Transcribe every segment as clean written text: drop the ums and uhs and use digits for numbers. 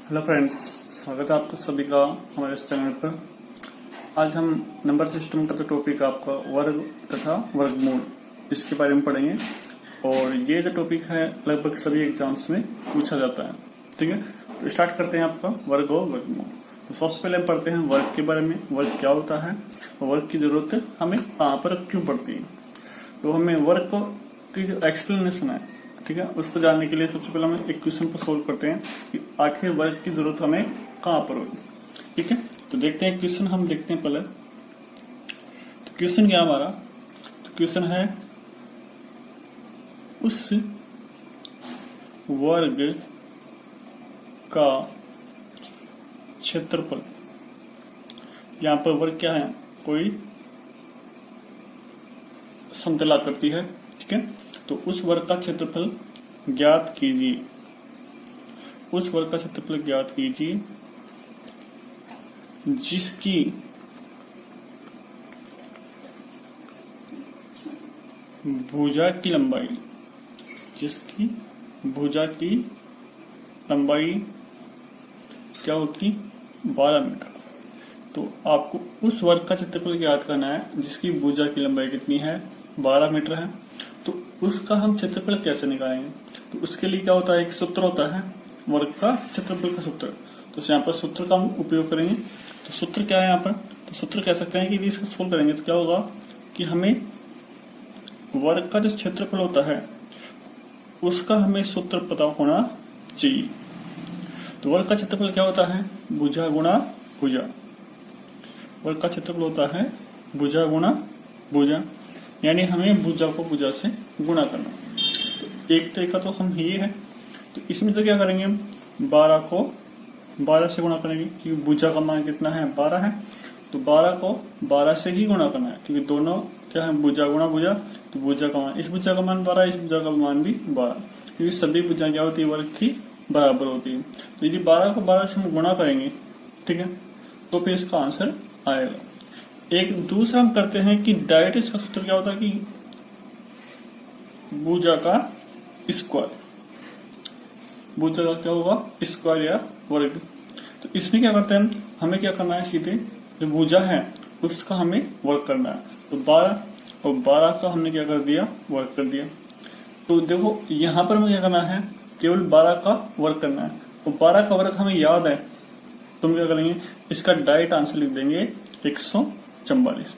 Hello friends, स्वागत है आपका सभी का हमारे इस चैनल पर। आज हम नंबर सिस्टम का जो टॉपिक आपका वर्ग तथा वर्गमूल इसके बारे में पढ़ेंगे। और ये जो टॉपिक है लगभग सभी एग्जाम्स में पूछा जाता है। ठीक है, तो स्टार्ट करते हैं आपका वर्ग और वर्गमूल। तो सबसे पहले हम पढ़ते हैं वर्ग के बारे में। वर्ग क्या होता है और वर्ग की जरूरत हमें कहाँ पर क्यों पड़ती है। तो हमें वर्ग की जो एक्सप्लेनेशन है, ठीक है, उसको जानने के लिए सबसे पहले हम एक क्वेश्चन को सोल्व करते हैं कि आखिर वर्ग की जरूरत हमें कहाँ पर होगी। ठीक है, तो देखते हैं क्वेश्चन, हम देखते हैं पहले। तो क्वेश्चन क्या हमारा, तो क्वेश्चन है उस वर्ग का क्षेत्रफल। यहाँ पर वर्ग क्या है, कोई समतलाकृति है। ठीक है, तो उस वर्ग का क्षेत्रफल ज्ञात कीजिए। उस वर्ग का क्षेत्रफल ज्ञात कीजिए जिसकी भुजा की लंबाई, जिसकी भुजा की लंबाई क्या होगी, 12 मीटर। तो आपको उस वर्ग का क्षेत्रफल ज्ञात करना है जिसकी भुजा की लंबाई कितनी है, 12 मीटर है। तो उसका हम क्षेत्रफल कैसे निकालेंगे, तो उसके लिए क्या होता है, एक सूत्र होता है वर्ग का क्षेत्रफल का सूत्र। तो यहाँ पर सूत्र का हम उपयोग करेंगे। तो सूत्र क्या है यहाँ पर, तो सूत्र कह सकते हैं कि यदि इसको सोल्व करेंगे तो क्या होगा कि हमें वर्ग का जो क्षेत्रफल होता है उसका हमें सूत्र पता होना चाहिए। तो वर्ग का क्षेत्रफल क्या होता है, भुजा गुणा भुजा। वर्ग का क्षेत्रफल होता है भुजा गुणा भुजा, यानी हमें भुजा को भुजा से गुणा करना। तो एक तरीका तो हम ये है, तो इसमें तो क्या करेंगे, हम 12 को 12 से गुणा करेंगे क्योंकि भुजा का मान कितना है, 12 है। तो 12 को 12 से ही गुणा करना है क्योंकि दोनों क्या है, भुजा गुणा भुजा। तो भुजा का मान, इस भुजा का मान 12, इस भुजा का मान भी 12, क्योंकि सभी भुजा क्या होती है, वर्ग की बराबर होती है। तो यदि 12 को 12 से हम गुणा करेंगे, ठीक है, तो फिर इसका आंसर आएगा। एक दूसरा हम करते हैं कि डायरेक्ट इसका सूत्र क्या होता है कि भुजा का स्क्वायर। भुजा का क्या होगा, स्क्वायर या वर्ग। तो इसमें क्या करते हैं, हमें क्या करना है, सीधे जो भुजा है उसका हमें वर्ग करना है। तो 12 और 12 का हमने क्या कर दिया, वर्ग कर दिया। तो देखो यहां पर हमें क्या करना है, केवल 12 का वर्ग करना है। और 12 का वर्ग हमें याद है, तो हम क्या करेंगे, इसका डायरेक्ट आंसर लिख देंगे 144।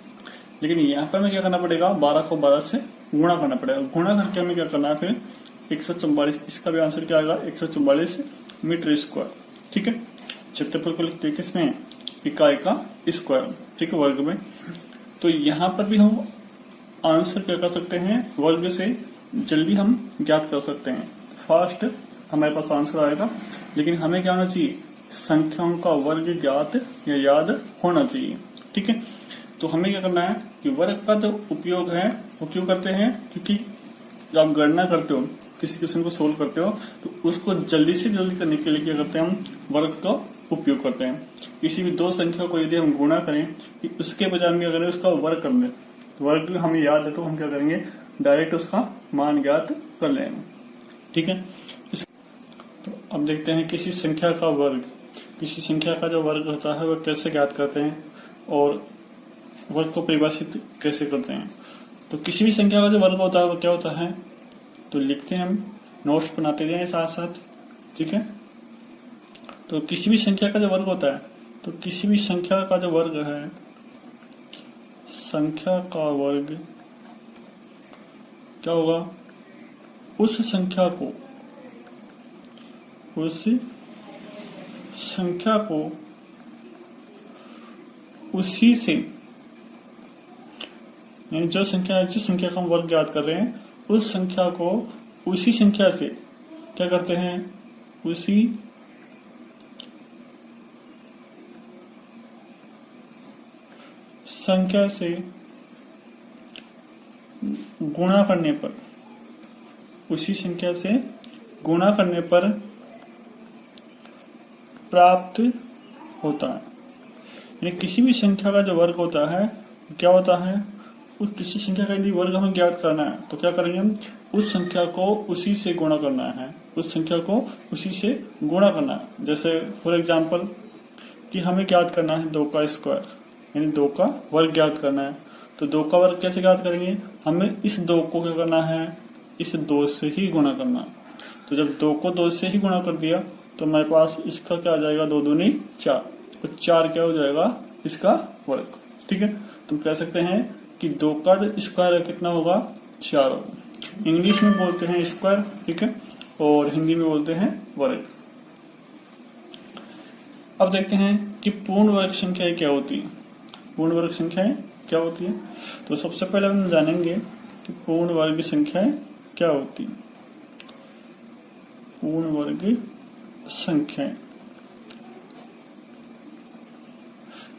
लेकिन यहाँ पर हमें क्या करना पड़ेगा, 12 को 12 से गुणा करना पड़ेगा। गुणा करके हमें क्या करना है फिर 144, इसका भी आंसर क्या आएगा, 144 मीटर स्क्वायर। ठीक है, क्षेत्रफल को लिखते हैं किसमें, इकाई का स्क्वायर, ठीक है, वर्ग में। तो यहाँ पर भी हम आंसर क्या कर सकते हैं, वर्ग से जल्दी हम ज्ञात कर सकते हैं, फास्ट हमारे पास आंसर आएगा। लेकिन हमें क्या होना चाहिए, संख्याओं का वर्ग ज्ञात या याद होना चाहिए। ठीक है, तो हमें क्या करना है कि वर्ग का जो उपयोग है वो क्यों करते हैं, क्योंकि जब आप गणना करते हो, किसी क्वेश्चन को सोल्व करते हो, तो उसको जल्दी से जल्दी करने के लिए क्या करते हैं, हम वर्ग का उपयोग करते हैं। किसी भी दो संख्या को यदि हम गुणा करें, उसके बजाय हम क्या करें, उसका वर्ग कर दें। तो वर्ग हमें याद है तो हम क्या करेंगे, डायरेक्ट उसका मान ज्ञात कर लेंगे। ठीक है, तो अब देखते हैं किसी संख्या का वर्ग, किसी संख्या का जो वर्ग होता है वह कैसे ज्ञात करते हैं और वर्ग को परिभाषित कैसे करते हैं। तो किसी भी संख्या का जो वर्ग होता है वो क्या होता है, तो लिखते हैं, हम नोट्स बनाते जाएं साथ साथ। ठीक है, तो किसी भी संख्या का जो वर्ग होता है, तो किसी भी संख्या का जो वर्ग है, संख्या का वर्ग क्या होगा, उस संख्या को उसी से, यानी जो संख्या, जिस संख्या का हम वर्ग ज्ञात कर रहे हैं उस संख्या को उसी संख्या से क्या करते हैं, उसी संख्या से गुणा करने पर, उसी संख्या से गुणा करने पर प्राप्त होता है। यानी किसी भी संख्या का जो वर्ग होता है क्या होता है, उस किसी संख्या का यदि वर्ग हमें ज्ञात करना है तो क्या करेंगे हम, उस संख्या को उसी से गुणा करना है, उस संख्या को उसी से गुणा करना है। जैसे फॉर एग्जाम्पल कि हमें ज्ञात करना है 2 का स्क्वायर, यानी 2 का वर्ग ज्ञात करना है। तो 2 का वर्ग कैसे ज्ञात करेंगे? हमें इस 2 को क्या करना है, इस 2 से ही गुणा करना है। तो जब 2 को 2 से ही गुणा कर दिया तो हमारे पास इसका क्या आ जाएगा, 2 दूनी 4, तो 4 क्या हो जाएगा, इसका वर्ग। ठीक है, तुम कह सकते हैं कि 2 का स्क्वायर कितना होगा, 4 होगा। इंग्लिश में बोलते हैं स्क्वायर, ठीक है, और हिंदी में बोलते हैं वर्ग। अब देखते हैं कि पूर्ण वर्ग संख्याएं क्या होती है। पूर्ण वर्ग संख्याएं क्या होती है, तो सबसे पहले हम जानेंगे कि पूर्ण वर्ग संख्याएं क्या होती है। पूर्ण वर्ग संख्याएं,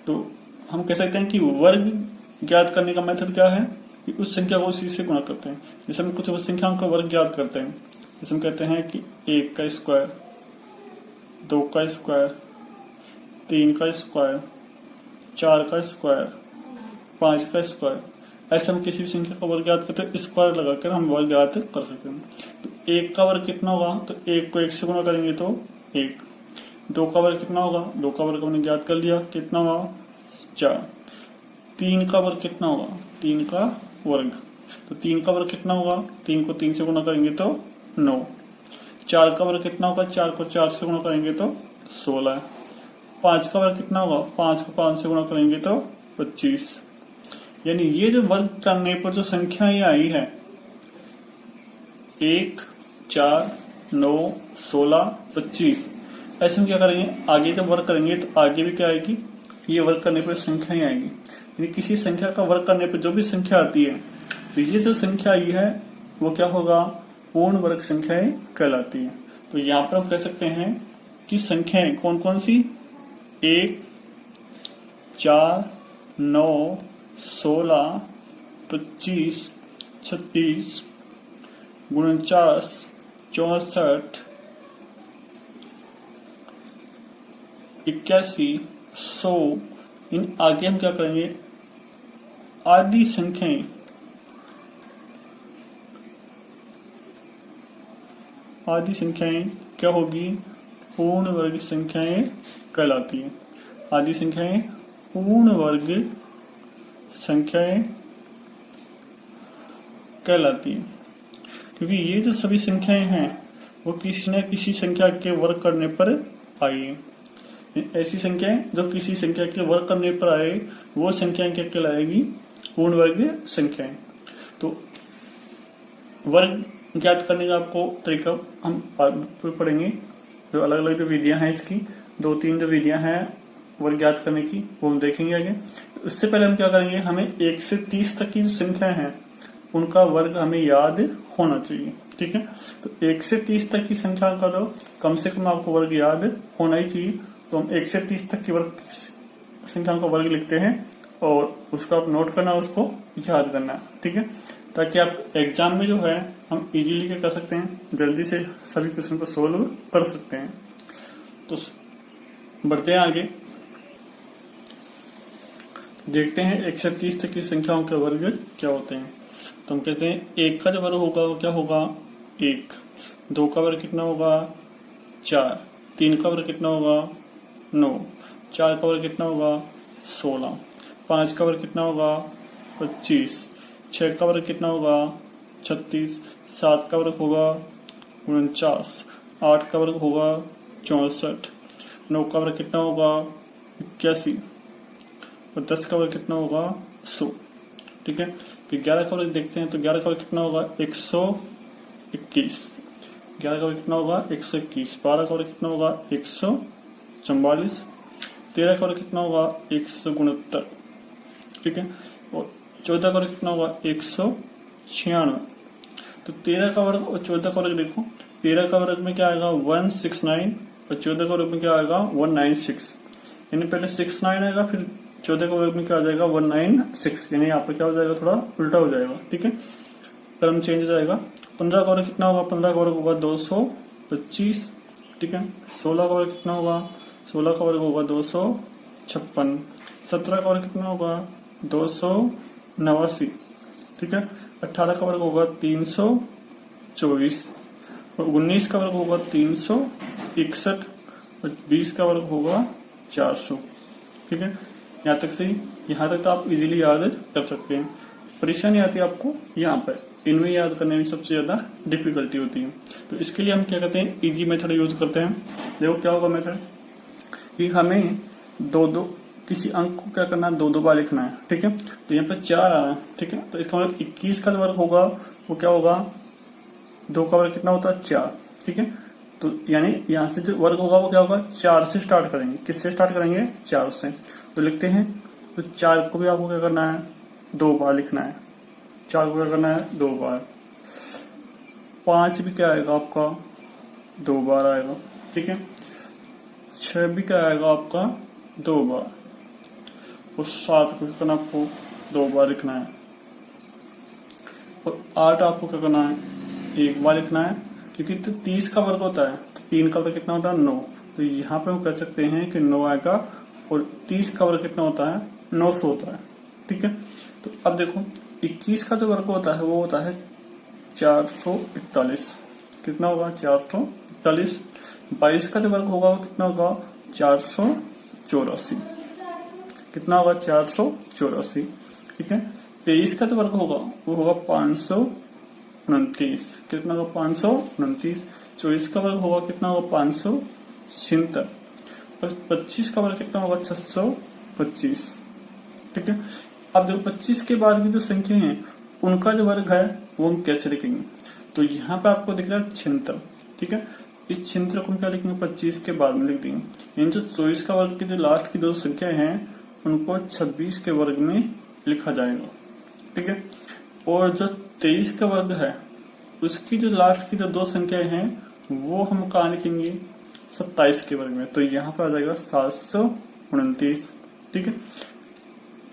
तो हम कह सकते हैं कि वर्ग ज्ञात करने का मेथड क्या है कि उस संख्या को उसी से गुणा करते हैं। जैसे हम कुछ संख्याओं का वर्ग ज्ञात करते हैं, जैसे हम कहते हैं कि 1 का स्क्वायर, 2 का स्क्वायर, 3 का स्क्वायर, 4 का स्क्वायर, 5 का स्क्वायर। ऐसे हम किसी भी संख्या का वर्ग ज्ञात करते हैं, स्क्वायर लगाकर हम वर्ग ज्ञात कर सकते हैं। तो 1 का वर्ग कितना होगा, तो 1 को 1 से गुणा करेंगे तो 1। 2 का वर्ग कितना होगा, 2 का वर्ग हमने ज्ञात कर लिया, कितना हुआ, 4। 3 का वर्ग कितना होगा, 3 का वर्ग, तो 3 का वर्ग कितना होगा, 3 को 3 से गुणा करेंगे तो 9। 4 का वर्ग कितना होगा, 4 को 4 से गुणा करेंगे तो 16। 5 का वर्ग कितना होगा, 5 को 5 से गुणा करेंगे तो 25। यानी ये जो वर्ग करने पर जो संख्याएं आई है 1, 4, 9, 16, 25, ऐसे में क्या करेंगे, आगे जब वर्ग करेंगे तो आगे भी क्या आएगी, ये वर्ग करने पर संख्याएं आएगी। यानी किसी संख्या का वर्ग करने पर जो भी संख्या आती है, तो ये जो संख्या आई है वो क्या होगा, पूर्ण वर्ग संख्याएं कहलाती है। तो यहाँ पर हम कह सकते हैं कि संख्याएं कौन कौन सी, 1, 4, 9, 16, 25, 36, 49, 64, 81, 100। इन आगे हम क्या करेंगे, आदि संख्याएं, आदि संख्याएं क्या होगी, पूर्ण वर्ग संख्याएं कहलाती है। आदि संख्याएं पूर्ण वर्ग संख्याएं कहलाती है, क्योंकि ये जो सभी संख्याएं हैं वो किसी न किसी संख्या के वर्ग करने पर आई है। ऐसी संख्याएं जो किसी संख्या के वर्ग करने पर आए वो संख्याएं क्या कहलाएगी, पूर्ण वर्ग संख्याएं। तो वर्ग ज्ञात करने का आपको तरीका हम पढ़ेंगे, जो अलग अलग जो विधियां हैं इसकी, 2-3 जो विधियां हैं वर्ग ज्ञात करने की, वो हम देखेंगे आगे। तो इससे पहले हम क्या करेंगे, हमें 1 से 30 तक की जो संख्याएं हैं उनका वर्ग हमें याद होना चाहिए। ठीक है, तो 1 से 30 तक की संख्या का तो कम से कम आपको वर्ग याद होना ही चाहिए। तो हम 1 से 30 तक की वर्ग संख्याओं का वर्ग लिखते हैं और उसका आप नोट करना, उसको याद करना। ठीक है, ताकि आप एग्जाम में जो है हम इजीली क्या कर सकते हैं, जल्दी से सभी क्वेश्चन को सोल्व कर सकते हैं। तो बढ़ते हैं आगे, देखते हैं 1 से 30 तक की संख्याओं के वर्ग क्या होते हैं। तो हम कहते हैं 1 का जो वर्ग होगा वो क्या होगा, 1। 2 का वर्ग कितना होगा, 4। 3 का वर्ग कितना होगा, 9। 4 का वर्ग कितना होगा, 16। 5 का वर्ग कितना होगा, 25। 6 का वर्ग कितना होगा, 36। 7 का वर्ग होगा 49। 8 का वर्ग होगा 64। 9 का वर्ग कितना होगा, 81। और 10 का वर्ग कितना होगा, 100। ठीक है, फिर 11 का वर्ग देखते हैं, तो 11 का वर्ग कितना होगा, 121। 11 का वर्ग कितना होगा, 121। 12 का वर्ग कितना होगा, 144। 13 का वर्ग कितना होगा, 169। ठीक है, और 14 का वर्ग कितना होगा, 196। तो 13 का वर्ग और 14 का वर्ग देखो, 13 का वर्ग में क्या आएगा, 169, और 14 का वर्ग में क्या आएगा, 196। यानी पहले 69 आएगा, फिर 14 का वर्ग में क्या आ जाएगा, 196। यानी यहाँ पर क्या हो जाएगा, थोड़ा उल्टा हो जाएगा। ठीक है, क्रम चेंज हो जाएगा। 15 का वर्ग कितना होगा, 15 का वर्ग होगा 225। ठीक है, 16 का वर्ग कितना होगा, 16 का वर्ग होगा 256। 17 का वर्ग कितना होगा, 289। ठीक है, 18 का वर्ग होगा 324। और 19 का वर्ग होगा 361 और 20 का वर्ग होगा 400। ठीक है, यहाँ तक सही। यहाँ तक तो आप इजीली याद कर सकते हैं। परेशानी आती है आपको यहाँ पर, इनमें याद करने में सबसे ज्यादा डिफिकल्टी होती है। तो इसके लिए हम क्या करते हैं, इजी मेथड यूज करते हैं। देखो क्या होगा मेथड, कि हमें दो किसी अंक को क्या करना है, दो बार लिखना है। ठीक है, तो यहाँ पे 4 आ रहा है। ठीक है, तो इसका मतलब 21 का वर्ग होगा वो क्या होगा, 2 का वर्ग कितना होता है 4। ठीक है, तो यानी यहाँ से जो वर्ग होगा वो क्या होगा, 4 से स्टार्ट करेंगे। किससे स्टार्ट करेंगे, 4 से। तो लिखते हैं, तो 4 को भी आपको क्या करना है, 2 बार लिखना है। 4 को क्या करना है, 2 बार। 5 भी क्या आएगा आपका, 2 बार आएगा। ठीक है, 6 भी क्या आएगा आपका, 2 बार। और 7 को क्या करना, आपको 2 बार लिखना है। और 8 आपको क्या करना है, 1 बार लिखना है, क्योंकि तो 30 का वर्ग होता है तो 3 का वर्ग कितना होता है, 9। तो यहाँ पे हम कह सकते हैं कि 9 आएगा। और 30 का वर्ग कितना होता है, 900 होता है। ठीक है, तो अब देखो 21 का जो वर्ग होता है वो होता है 441। कितना होगा, 441। 22 का जो वर्ग होगा वो कितना होगा, 484। कितना होगा, 484। ठीक है, 23 का जो वर्ग होगा वो होगा 529। कितना होगा, 529। 24 का वर्ग होगा कितना होगा, 576। और 25 का वर्ग कितना होगा, 625। ठीक है, अब जो 25 के बाद की जो संख्या है उनका जो वर्ग है वो हम कैसे लिखेंगे, तो यहाँ पे आपको दिख रहा है 76। ठीक है, इस 76 को हम क्या लिखेंगे, 25 के बाद में लिख देंगे। इन जो 24 का वर्ग की जो लास्ट की दो संख्या हैं उनको 26 के वर्ग में लिखा जाएगा। ठीक है, और जो 23 का वर्ग है उसकी जो लास्ट की जो दो संख्याएं हैं वो हम कहाँ लिखेंगे, 27 के वर्ग में। तो यहाँ पर आ जाएगा 729। ठीक है,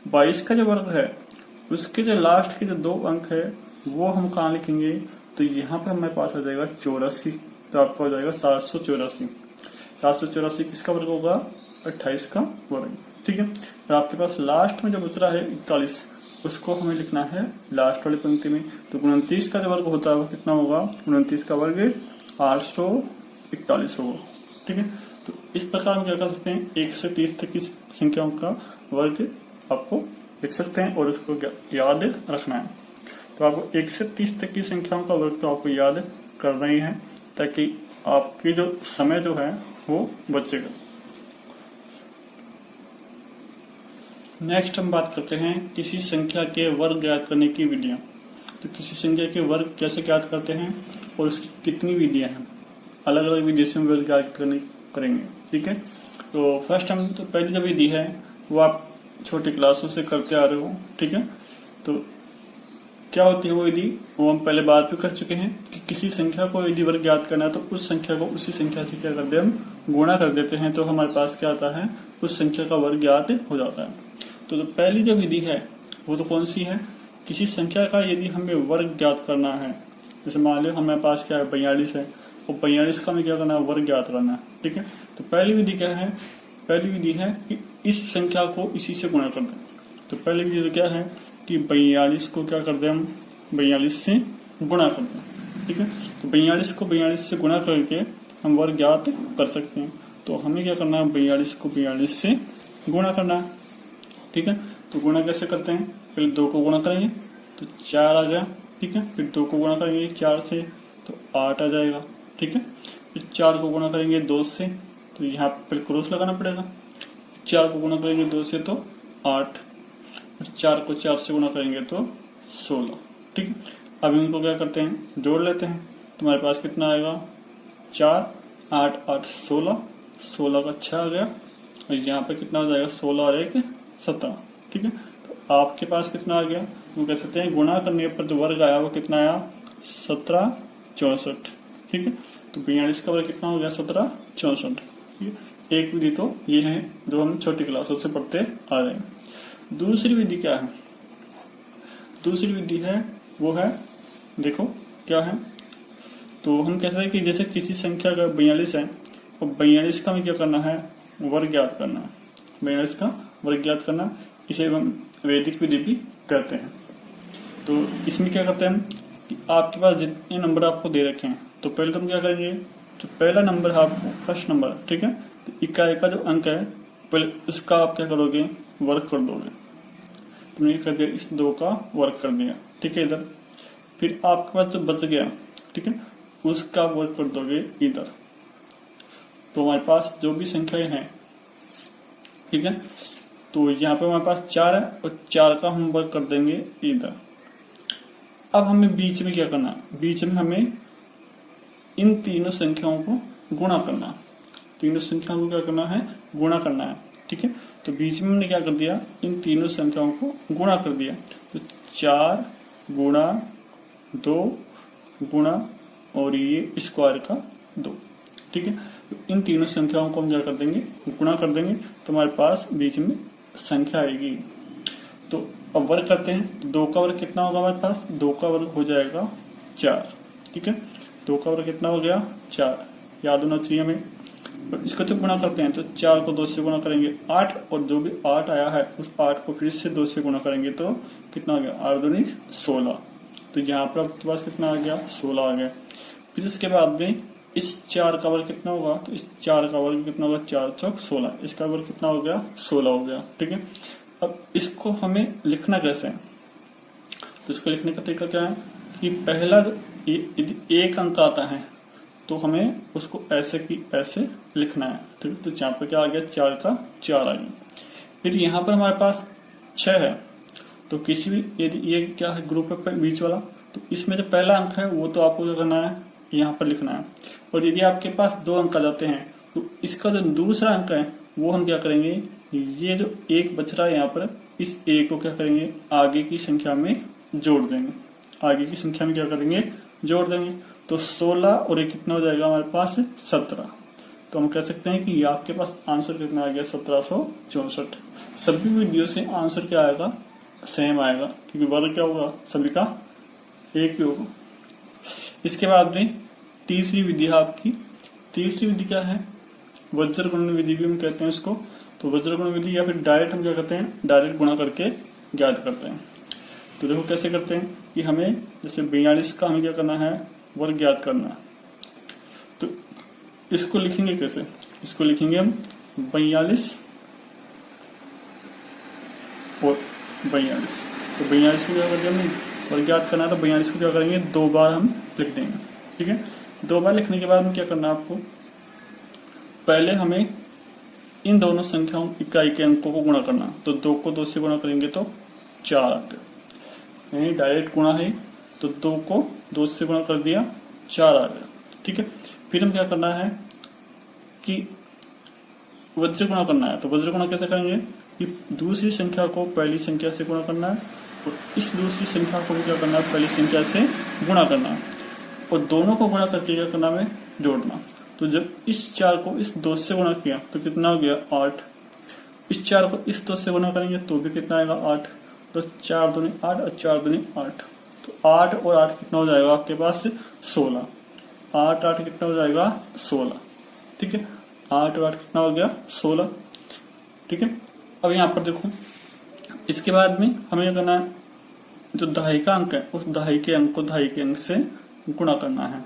22 का जो वर्ग है उसके जो लास्ट के जो 2 अंक है वो हम कहाँ लिखेंगे, तो यहाँ पर हमारे पास आ जाएगा 84। तो आपका हो जाएगा 784। 784 किसका वर्ग होगा, 28 का वर्ग। ठीक है, और आपके पास लास्ट में जो बच रहा है 41, उसको हमें लिखना है लास्ट वाली पंक्ति में। तो 29 का जो वर्ग होता है वो कितना होगा, 29 का वर्ग 841 होगा। ठीक है, तो इस प्रकार हम क्या कर सकते हैं, 1 से 30 तक की संख्याओं का वर्ग आपको लिख सकते हैं और उसको याद रखना है। तो आपको 1 से 30 तक की संख्याओं का वर्ग तो आपको याद करना ही है, ताकि आपकी जो समय जो है वो बचेगा। नेक्स्ट हम बात करते हैं किसी संख्या के वर्ग ज्ञात करने की विधियां। तो किसी संख्या के वर्ग कैसे ज्ञात करते हैं और उसकी कितनी विधियां हैं, अलग अलग विधि से हम वर्ग ज्ञात करेंगे। ठीक है, तो फर्स्ट हम तो पहली जो विधि है वो आप छोटी क्लासों से करते आ रहे हो। ठीक है, तो क्या होती है वो विधि, वो हम पहले बात भी कर चुके हैं कि किसी संख्या को यदि वर्ग ज्ञात करना है तो उस संख्या को उसी संख्या से क्या करते हैं, हम गुणा कर देते हैं, तो हमारे पास क्या आता है, उस संख्या का वर्ग ज्ञात हो जाता है। तो पहली जो विधि है वो तो कौन सी है, किसी संख्या का यदि हमें वर्ग ज्ञात करना है, जैसे मान लो हमारे पास क्या है 42 है, और 42 का हमें क्या करना है, वर्ग ज्ञात करना है। ठीक है, तो पहली विधि क्या है, पहली विधि है कि इस संख्या को इसी से गुणा कर दें। तो पहली विधि तो क्या है कि 42 को क्या कर दें, हम 42 से गुणा कर दें। ठीक है, तो 42 को 42 से गुणा करके हम वर्ग ज्ञात कर सकते हैं। तो हमें क्या करना है, 42 को 42 से गुणा करना है। ठीक है, तो गुणा कैसे करते हैं, पहले 2 को गुणा करेंगे तो 4 आ गया। ठीक है, फिर 2 को गुणा करेंगे 4 से तो 8 आ जाएगा। ठीक है, फिर 4 को गुणा करेंगे 2 से, तो यहाँ पर क्रॉस लगाना पड़ेगा। 4 को गुणा करेंगे 2 से तो 8, और 4 को 4 से गुणा करेंगे तो 16। ठीक है, अब इनको क्या करते हैं, जोड़ लेते हैं। तुम्हारे पास कितना आएगा, 4 8 8 16, 16 का 6 आ गया, और यहाँ पे कितना हो जाएगा, 16 और 1 17। ठीक है, तो आपके पास कितना आ गया, वो कह सकते हैं गुणा करने पर जो वर्ग आया वो कितना आया, 17 64। ठीक है, तो 42 का वर्ग कितना हो गया, 17 64। ठीक है, एक विधि तो ये है जो हम छोटी क्लासों से पढ़ते आ रहे हैं। दूसरी विधि क्या है, दूसरी विधि है वो है, देखो क्या है, तो हम कहते हैं कि जैसे किसी संख्या का 42 है और 42 का हमें क्या करना है, वर्ग ज्ञात करना है। 42 का वर्ग ज्ञात करना, इसे हम वैदिक विधि भी कहते हैं। तो इसमें क्या करते हैं कि आपके पास जितने नंबर आपको दे रखे हैं तो पहले तुम क्या करेंगे, जो पहला नंबर है आपको फर्स्ट नंबर, ठीक है, तो इकाई का जो अंक है पहले उसका आप क्या करोगे, वर्क कर दोगे। तुमने कर दिया, इस 2 का वर्क कर दिया, ठीक है, इधर। फिर आपके पास जो बच गया, ठीक है, उसका वर्क कर दोगे इधर। तो हमारे पास जो भी संख्याएं हैं, ठीक है, तो यहाँ पे हमारे पास 4 है और 4 का हम वर्क कर देंगे इधर। अब हमें बीच में क्या करना, बीच में हमें इन तीनों संख्याओं को गुणा करना, तीनों संख्याओं को क्या करना है, गुणा करना है, ठीक है। तो बीच में हमने क्या कर दिया, इन तीनों संख्याओं को गुणा कर दिया। तो 4 गुणा 2 गुणा और ये स्क्वायर का 2, ठीक है। तो इन तीनों संख्याओं को हम क्या कर देंगे, गुणा कर देंगे, तो हमारे पास बीच में संख्या आएगी। तो अब वर्ग करते हैं, 2 का वर्ग कितना होगा हमारे पास, 2 का वर्ग हो जाएगा 4, ठीक है। 2 का वर्ग कितना हो गया, 4, याद होना चाहिए हमें। और इसको जब गुणा करते हैं तो 4 को 2 से गुणा करेंगे 8, और जो भी 8 आया है उस 8 को फिर से 2 से गुणा करेंगे तो कितना आ गया, 8 दूनी 16। तो यहाँ पर आपके पास कितना आ गया, 16 आ गया। फिर इसके बाद में इस 4 का वर्ग कितना होगा, तो इस 4 का वर्ग कितना होगा, 4 चौक 16, इसका वर्ग कितना हो गया, 16 हो गया, ठीक है। अब इसको हमें लिखना कैसे है, तो इसको लिखने का तरीका क्या है कि पहला यदि एक अंक आता है तो हमें उसको ऐसे की ऐसे लिखना है, ठीक है। तो यहाँ पर क्या आ गया, 4 का 4 आ गया। फिर यहाँ पर हमारे पास 6 है, तो किसी भी यदि ये क्या है ग्रुप है बीच वाला, तो इसमें जो पहला अंक है वो तो आपको क्या करना है, यहाँ पर लिखना है। और यदि आपके पास 2 अंक आ जाते हैं तो इसका जो दूसरा अंक है वो हम क्या करेंगे, ये जो 1 बच रहा है यहाँ पर, इस 1 को क्या करेंगे, आगे की संख्या में जोड़ देंगे, आगे की संख्या में क्या करेंगे, जोड़ देंगे। तो 16 और ये कितना हो जाएगा हमारे पास, 17। तो हम कह सकते हैं कि ये आपके पास आंसर कितना आ गया, 1764। सभी वीडियो से आंसर क्या आएगा, सेम आएगा, क्योंकि वर्ग क्या होगा, सभी का एक ही होगा। इसके बाद में तीसरी विधि है आपकी। तीसरी विधि क्या है, वज्र गुणन विधि भी हम कहते हैं इसको। तो वज्र गुणन विधि या फिर डायरेक्ट हम क्या करते हैं, डायरेक्ट गुणा करके ज्ञात करते हैं। तो देखो कैसे करते हैं कि हमें जैसे 42 का हमें क्या करना है, वर्ग ज्ञात करना है। तो इसको लिखेंगे कैसे, इसको लिखेंगे हम 42 और 42। तो 42 को क्या करते हैं, वर्ग ज्ञात करना है, तो 42 को क्या करेंगे, 2 बार हम लिख देंगे, ठीक है। 2 बार लिखने के बाद में क्या करना है आपको, पहले हमें इन दोनों संख्याओं इकाई के अंकों को गुणा करना। तो 2 को 2 से गुणा करेंगे तो 4 आ गया, यानी डायरेक्ट गुणा है। तो 2 को 2 से गुणा कर दिया, 4 आ गया, ठीक है। फिर हम क्या करना है कि वज्र गुणा करना है। तो वज्र गुणा कैसे करेंगे कि दूसरी संख्या को पहली संख्या से गुणा करना है और इस दूसरी संख्या को भी क्या करना है, पहली संख्या से गुणा करना है और दोनों को गुणा करके क्या करना है, जोड़ना। तो जब इस 4 को इस 2 से गुणा किया तो कितना हो गया, 8। इस 4 को इस 2 से गुणा करेंगे तो भी कितना आएगा, 8। तो 4 दूनी 8 और 4 दूनी 8। तो 8 और 8 कितना हो जाएगा आपके पास, 16। 8 8 कितना हो जाएगा, 16, ठीक है। 8 और 8 कितना हो गया, 16, ठीक है। अब यहाँ पर देखो, इसके बाद में हमें करना है, जो दहाई का अंक है उस दहाई के अंक को दहाई के अंक से गुणा करना है।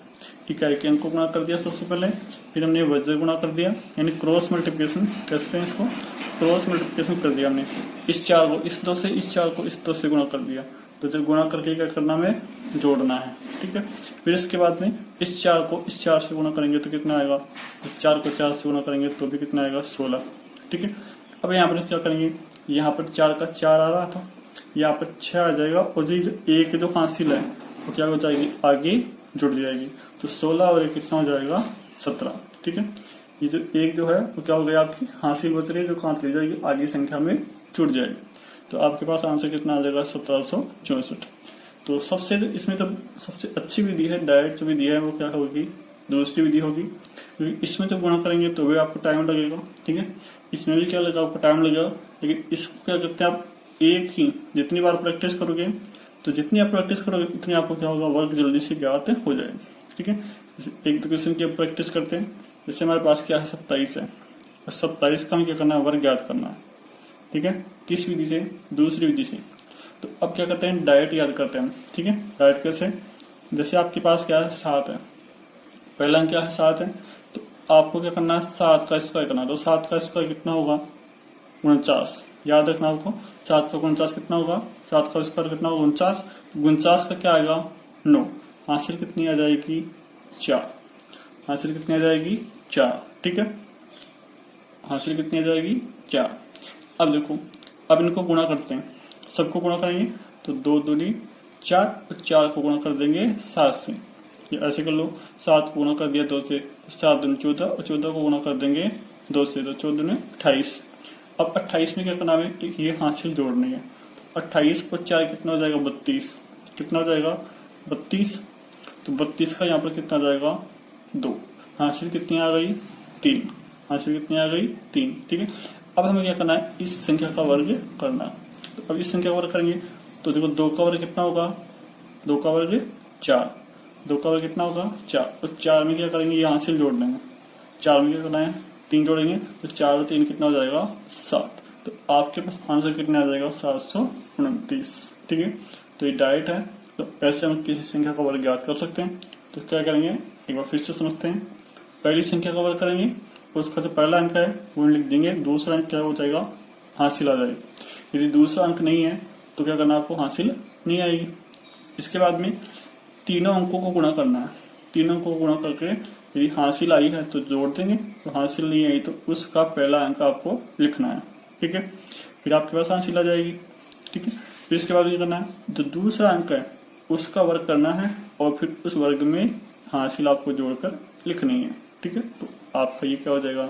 इकाई के अंक को गुणा कर दिया सबसे पहले, फिर हमने वज्र गुणा कर दिया, यानी क्रॉस मल्टीप्लिकेशन कहते हैं इसको, क्रॉस मल्टीप्लिकेशन कर दिया हमने। इस 4 को इस 2 से, इस 4 को इस 2 से गुणा कर दिया। तो जब गुणा करके क्या करना है, जोड़ना है, ठीक है। फिर इसके बाद में इस 4 को इस 4 से गुणा करेंगे तो कितना आएगा, 4 को 4 से गुणा करेंगे तो भी कितना आएगा, 16, ठीक है। अब यहाँ पर क्या करेंगे, यहाँ पर 4 का 4 आ रहा था, यहाँ पर 6 आ जाएगा और ये जो एक जो हासिल है वो क्या हो जाएगी, आगे जुड़ जाएगी। तो 16 और 1 कितना हो जाएगा, 17, ठीक है। ये जो एक जो है वो क्या हो गया, आपकी हासिल बच रही है जो कांट ली जाएगी, आगे संख्या में जुड़ जाएगी। तो आपके पास आंसर कितना आ जाएगा, 1764। तो सबसे इसमें तो सबसे अच्छी विधि है, डायरेक्ट जो विधि है वो क्या होगी, दूसरी विधि होगी, क्योंकि इसमें तो गुणा करेंगे तो भी आपको टाइम लगेगा, ठीक है। इसमें भी क्या लगेगा, आपको टाइम लगेगा, लेकिन इसको क्या करते हैं आप, एक ही जितनी बार प्रैक्टिस करोगे तो जितनी आप प्रैक्टिस करोगे उतनी आपको क्या होगा, वर्ग जल्दी से ज्ञात हो जाएगा, ठीक है। एक दो क्वेश्चन की प्रैक्टिस करते हैं, जैसे हमारे पास क्या है, 27 है और 27 का हमें क्या करना है, वर्ग ज्ञात करना है, ठीक है। किस विधि से, दूसरी विधि से। तो अब क्या करते हैं, डायरेक्ट याद करते हैं, ठीक है। डायरेक्ट कैसे, जैसे आपके पास क्या है, 7 है, पहला अंक क्या है 7 है, तो आपको क्या करना है 7 का स्क्वायर करना है। तो 7 का स्क्वायर कितना होगा 49। याद रखना आपको 7 का 49 कितना होगा, 7 का स्क्वायर कितना होगा 49। 49 का क्या आएगा 9। हासिल कितनी आ जाएगी 4। हासिल कितनी आ जाएगी 4। ठीक है, हासिल कितनी आ जाएगी 4। अब देखो, अब इनको गुणा करते हैं, सबको गुणा करेंगे तो 2 दूनी 4 और 4 को गुणा कर देंगे 7 से। ये ऐसे कर लो, 7 को गुणा कर दिया 2 से, 7 दूनी 14 और 14 को गुणा कर देंगे 2 से, तो 14 दूनी 28। अब 28 में क्या करना है, ये हासिल जोड़नी है। 28 और 4 कितना हो जाएगा 32। कितना हो जाएगा 32। तो 32 का यहाँ पर कितना आ जाएगा 2। हासिल कितनी आ गई 3। हासिल कितनी आ गई 3। ठीक है, अब हमें क्या करना है इस संख्या का वर्ग करना है। तो अब इस संख्या का वर्ग करेंगे तो देखो 2 का वर्ग कितना होगा, 2 का वर्ग 4। 2 का वर्ग कितना होगा 4। तो 4 में क्या करेंगे ये हासिल जोड़ देंगे। 4 में क्या करना है 3 जोड़ेंगे, तो 4 और 3 कितना हो जाएगा 7। तो आपके पास आंसर कितना आ जाएगा 729। ठीक है, तो ये डायरेक्ट है। तो ऐसे हम किसी संख्या का वर्ग ज्ञात कर सकते हैं। तो क्या करेंगे एक बार फिर से समझते हैं। पहली संख्या का वर्ग करेंगे, उसका जो पहला अंक है वो लिख देंगे, दूसरा अंक क्या हो जाएगा हासिल आ जाएगा। यदि दूसरा अंक नहीं है तो क्या करना आपको हासिल नहीं आएगी। इसके बाद में तीनों अंकों को गुणा करना है। तीनों को गुणा करके यदि हासिल आई है तो जोड़ देंगे, तो हासिल नहीं आई तो उसका पहला अंक आपको लिखना है। ठीक है, फिर आपके पास हासिल आ जाएगी। ठीक है, फिर इसके बाद ये करना है जो दूसरा अंक है उसका वर्ग करना है और फिर उस वर्ग में हासिल आपको जोड़कर लिखनी है। ठीक है, तो आपका ये क्या हो जाएगा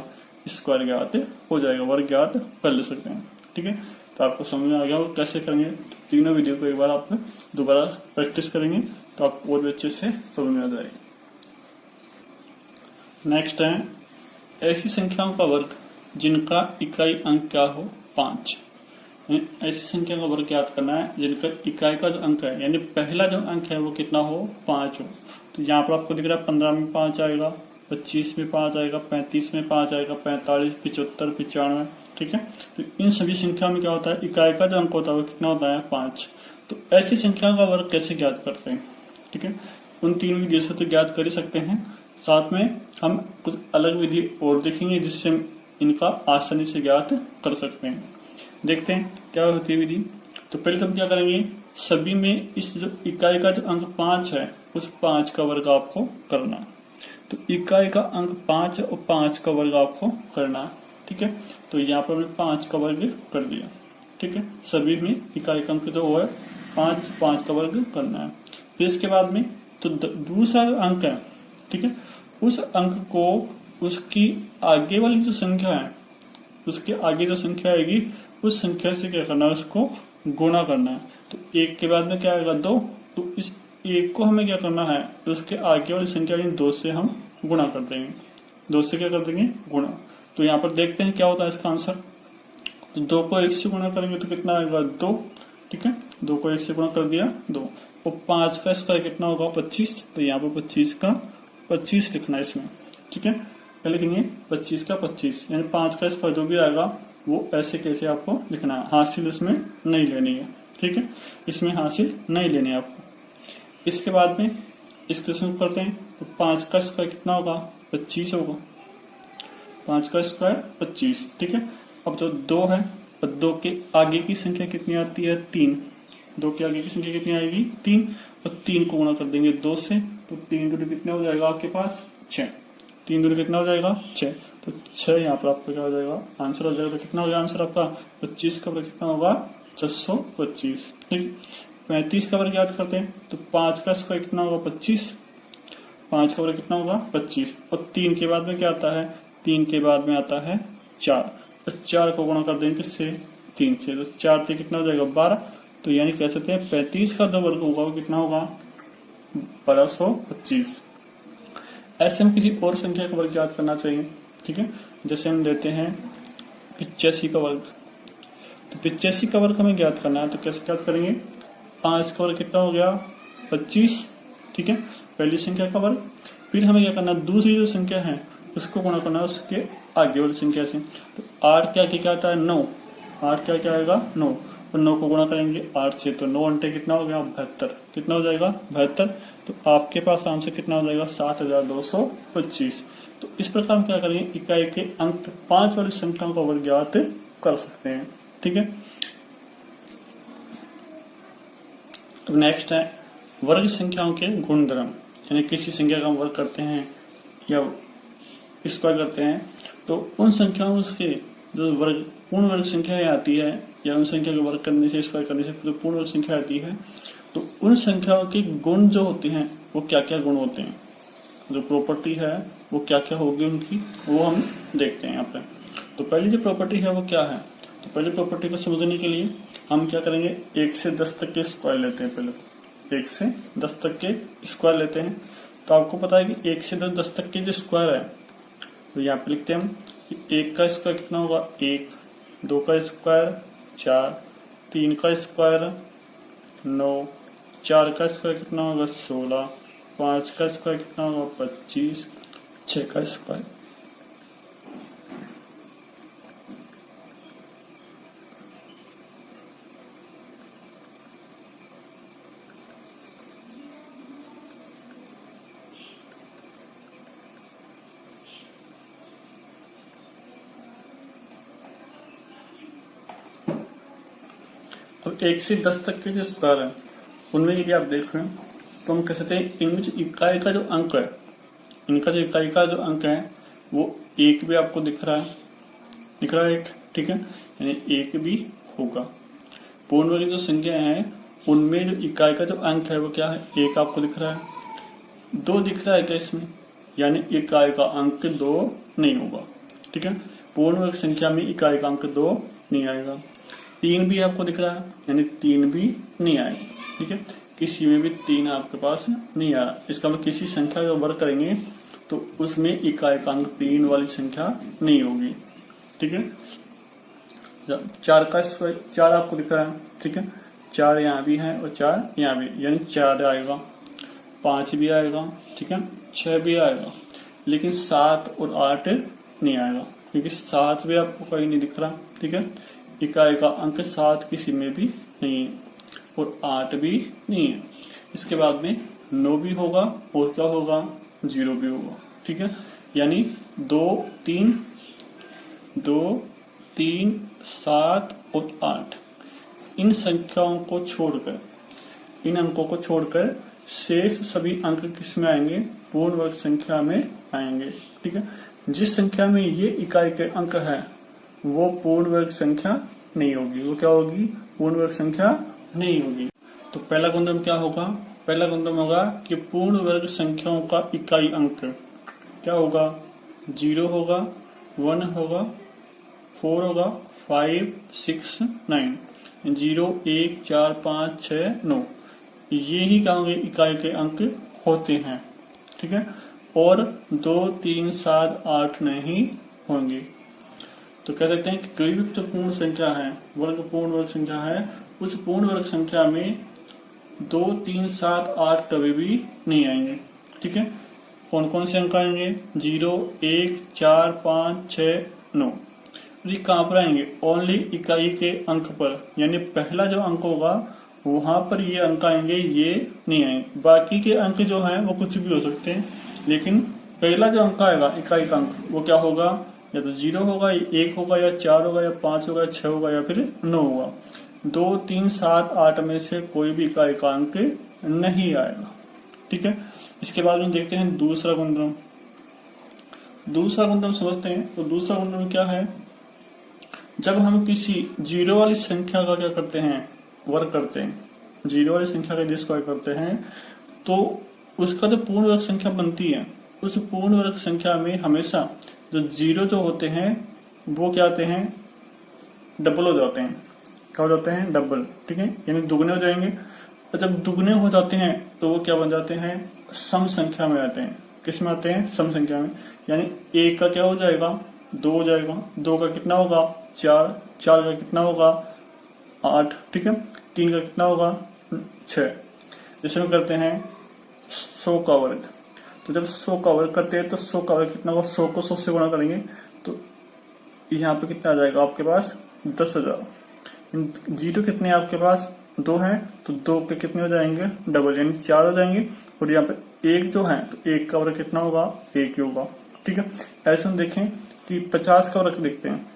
स्क्वायर ज्ञात हो जाएगा, वर्ग ज्ञात कर ले सकते हैं। ठीक है, तो आपको समझ में आ गया वो कैसे करेंगे। तीनों वीडियो को एक बार आप दोबारा प्रैक्टिस करेंगे तो आपको और भी अच्छे से समझ में आ जाएगी। नेक्स्ट है ऐसी संख्याओं का वर्ग जिनका इकाई अंक क्या हो 5। ऐसी संख्या का वर्ग ज्ञात करना है जिनका इकाई का जो अंक है यानी पहला जो अंक है वो कितना हो 5 हो। तो यहाँ पर आपको दिख रहा है 15 में 5 आएगा, 25 में 5 आएगा, 35 में 5 आएगा, 45, 75, 95। ठीक है, तो इन सभी संख्याओं में क्या होता है इकाई का जो अंक होता है वो कितना होता है 5। तो ऐसी संख्या का वर्ग कैसे ज्ञात करते हैं। ठीक है, उन 3 विधियों से तो ज्ञात कर ही सकते हैं, साथ में हम कुछ अलग विधि और देखेंगे जिससे इनका आसानी से ज्ञात कर सकते हैं। देखते हैं क्या होती है विधि। तो पहले तो हम क्या करेंगे, सभी में इस जो इकाई का जो अंक 5 है उस 5 का वर्ग आपको करना है। तो इकाई का अंक 5 है और 5 का वर्ग आपको करना है। ठीक है, तो यहाँ पर हमने 5 का वर्ग कर दिया। ठीक है, सभी में इकाई का अंक जो है 5 का वर्ग करना है। फिर इसके बाद में तो दूसरा अंक है, ठीक है, उस अंक को उसकी आगे वाली जो संख्या है उसके आगे जो संख्या आएगी उस संख्या से क्या करना है उसको गुणा करना है। तो 1 के बाद में क्या आएगा 2, तो इस 1 को हमें क्या करना है उसके आगे वाली संख्या 2 से हम गुणा कर देंगे। 2 से क्या कर देंगे गुणा। तो यहाँ पर देखते हैं क्या होता है इसका आंसर। तो 2 को 1 से गुणा करेंगे तो कितना आएगा 2। ठीक है, 2 को 1 से गुणा कर दिया 2। और 5 का स्क्वायर कितना होगा 25। तो यहाँ पर 25 का 25 लिखना है इसमें। ठीक है, क्या लिखेंगे 25 का 25, यानी 5 का स्क्वायर जो भी आएगा वो ऐसे कैसे आपको लिखना है, हासिल इसमें नहीं लेनी है। ठीक है, इसमें हासिल नहीं लेनी है आपको। इसके बाद में इस क्वेश्चन को करते हैं। तो 5 का स्क्वायर कितना होगा 25 होगा। 5 का स्क्वायर 25। ठीक है, अब तो 2 है और 2 के आगे की संख्या कितनी आती है 3। 2 के आगे की संख्या कितनी आएगी 3, और 3 को गुणा कर देंगे 2 से। तो 3 दूनी कितने हो जाएगा आपके पास 6। 3 दूनी कितना हो जाएगा 6। तो 6 यहाँ पर आपका क्या हो जाएगा आंसर हो जाएगा। तो कितना हो जाएगा आंसर आपका 25 का वर्ग कितना होगा 625। ठीक, 35 का वर्ग याद करते हैं। तो 5 का स्क्वायर कितना होगा 25। 5 का वर्ग कितना होगा 25। और 3 के बाद में क्या आता है 3 के बाद में आता है 4। और 4 को गुणा कर देंगे किससे 3 से। तो 4 से कितना हो जाएगा 12। तो यानी कह सकते हैं 35 का जो वर्ग होगा वो कितना होगा 1225। ऐसे हम किसी और संख्या का वर्ग याद करना चाहिए। ठीक है, जैसे हम लेते हैं 85 का वर्ग। तो 85 का वर्ग हमें ज्ञात करना है। तो कैसे ज्ञात करेंगे, 5 का वर्ग कितना हो गया 25। ठीक है, पहली संख्या का वर्ग। फिर हमें क्या करना है दूसरी जो संख्या है उसको गुणा करना है उसके आगे वाली संख्या से। तो 8 क्या आता है 9। 8 क्या आएगा 9, और 9 को गुणा करेंगे 8 से। तो 9 अंटे कितना हो गया 72। कितना हो जाएगा 72। तो आपके पास आंसर कितना हो जाएगा 7225। तो इस प्रकार हम क्या करेंगे, इकाई के अंक 5 वाली संख्याओं का वर्ग ज्ञात कर सकते हैं। ठीक है। अब नेक्स्ट है वर्ग संख्याओं के गुणधर्म, यानी किसी संख्या का हम वर्ग करते हैं या स्क्वायर करते हैं तो उन संख्याओं के जो वर्ग पूर्ण वर्ग संख्या आती है या उन संख्या का वर्ग करने से स्क्वायर करने से जो पूर्ण वर्ग संख्या आती है तो उन संख्याओं के गुण जो होते हैं वो क्या क्या गुण होते हैं, जो प्रॉपर्टी है वो क्या क्या होगी उनकी, वो हम देखते हैं यहाँ पे। तो पहली जो प्रॉपर्टी है वो क्या है, तो पहली प्रॉपर्टी को समझने के लिए हम क्या करेंगे, 1 से 10 तक के स्क्वायर लेते हैं। पहले 1 से 10 तक के स्क्वायर लेते हैं। तो आपको पता है कि 1 से 10 तक के जो स्क्वायर है तो यहाँ पे लिखते हैं हम 1 का स्क्वायर कितना होगा 1, 2 का स्क्वायर 4, 3 का स्क्वायर 9, 4 का स्क्वायर कितना होगा 16, 5 का स्क्वायर कितना होगा 25, 6 का स्क्वायर। अब 1 से 10 तक के जो स्क्वायर है उनमें यदि आप देख रहे हैं तो हम कह सकते हैं इनमें जो इकाई का जो अंक है, इनका जो इकाई का जो अंक है वो 1 भी आपको दिख रहा है, दिख रहा है 1। ठीक है, यानी 1 भी होगा। पूर्ण वर्ग जो संख्या है उनमें जो इकाई का जो अंक है वो क्या है 1 आपको दिख रहा है। 2 दिख रहा है क्या इसमें, यानी इकाई का अंक 2 नहीं होगा। ठीक है, पूर्ण वर्ग संख्या में इकाई का अंक 2 नहीं आएगा। 3 भी आपको दिख रहा है, यानी 3 भी नहीं आएगा। ठीक है, किसी में भी 3 आपके पास नहीं आ रहा। इसका मतलब किसी संख्या का वर्ग करेंगे तो उसमें इकाई का अंक 3 वाली संख्या नहीं होगी। ठीक है, 4 का स्क्वायर 4 आपको दिख रहा है। ठीक है, 4 यहाँ भी है और 4 यहाँ भी, यानी 4 आएगा, 5 भी आएगा। ठीक है, 6 भी आएगा, लेकिन 7 और 8 नहीं आएगा क्योंकि 7 भी आपको कहीं नहीं दिख रहा। ठीक है, इकाई का अंक 7 किसी में भी नहीं है और 8 भी नहीं है। इसके बाद में 9 भी होगा और क्या होगा 0 भी होगा। ठीक है, यानी 2, 3, 7 और 8 इन संख्याओं को छोड़कर, इन अंकों को छोड़कर शेष सभी अंक किस में आएंगे, पूर्ण वर्ग संख्या में आएंगे। ठीक है, जिस संख्या में ये इकाई के अंक है वो पूर्ण वर्ग संख्या नहीं होगी। वो क्या होगी, पूर्ण वर्ग संख्या नहीं होगी। तो पहला गुणधर्म क्या होगा, पहला गुणधर्म होगा कि पूर्ण वर्ग संख्याओं का इकाई अंक क्या होगा, 0 होगा, 1 होगा, 4 होगा, 5, 6, 9, 0, 1, 4, 5, 6, 9 ये ही क्या होंगे इकाई के अंक होते हैं। ठीक है, और 2, 3, 7, 8 नहीं होंगे। तो कह सकते हैं कि कोई भी जो पूर्ण संख्या है, पूर्ण वर्ग संख्या है, उस पूर्ण वर्ग संख्या में 2, 3, 7, 8 कभी भी नहीं आएंगे। ठीक है, कौन कौन से अंक आएंगे, 0, 1, 4, 5, 6, 9। ये कहाँ पर आएंगे, ओनली इकाई के अंक पर, यानी पहला जो अंक होगा वहां पर ये अंक आएंगे, ये नहीं आएंगे। बाकी के अंक जो हैं वो कुछ भी हो सकते हैं, लेकिन पहला जो अंक आएगा इकाई का अंक वो क्या होगा, या तो 0 होगा, 1 होगा, या 4 होगा, या 5 होगा, 6 होगा, या फिर 9 होगा। 2, 3, 7, 8 में से कोई भी इकाई का अंक नहीं आएगा। ठीक है, इसके बाद में देखते हैं दूसरा गुणधर्म। दूसरा गुणधर्म समझते हैं। तो दूसरा गुणधर्म क्या है, जब हम किसी 0 वाली संख्या का क्या करते हैं, वर्ग करते हैं, 0 वाली संख्या का स्क्वायर करते हैं तो उसका जो पूर्ण वर्ग संख्या बनती है उस पूर्ण वर्ग संख्या में हमेशा जो 0 जो होते हैं वो क्या आते हैं, डबल हो जाते हैं। क्या हो जाते हैं, डबल। ठीक है, यानी दुगने हो जाएंगे। और जब दुगने हो जाते हैं तो वो क्या बन जाते हैं, सम संख्या में आते हैं। किस में आते हैं, सम संख्या में। यानी 1 का क्या हो जाएगा, 2 हो जाएगा, 2 का कितना होगा 4, 4 का कितना होगा 8। ठीक है, 3 का कितना होगा 6। जैसे हम करते हैं 100 का वर्ग, तो जब 100 का वर्ग करते हैं तो 100 का वर्ग कितना होगा, 100 को 100 से गुणा करेंगे तो यहाँ पे कितना आ जाएगा आपके पास 10,000। 0 कितने आपके पास 2 है तो 2 पे कितने हो जाएंगे, डबल, यानी 4 हो जाएंगे। और यहाँ पे 1 जो है तो 1 का वर्ग कितना होगा, 1 ही होगा। ठीक है, ऐसे हम देखें कि 50 का वर्ग देखते हैं,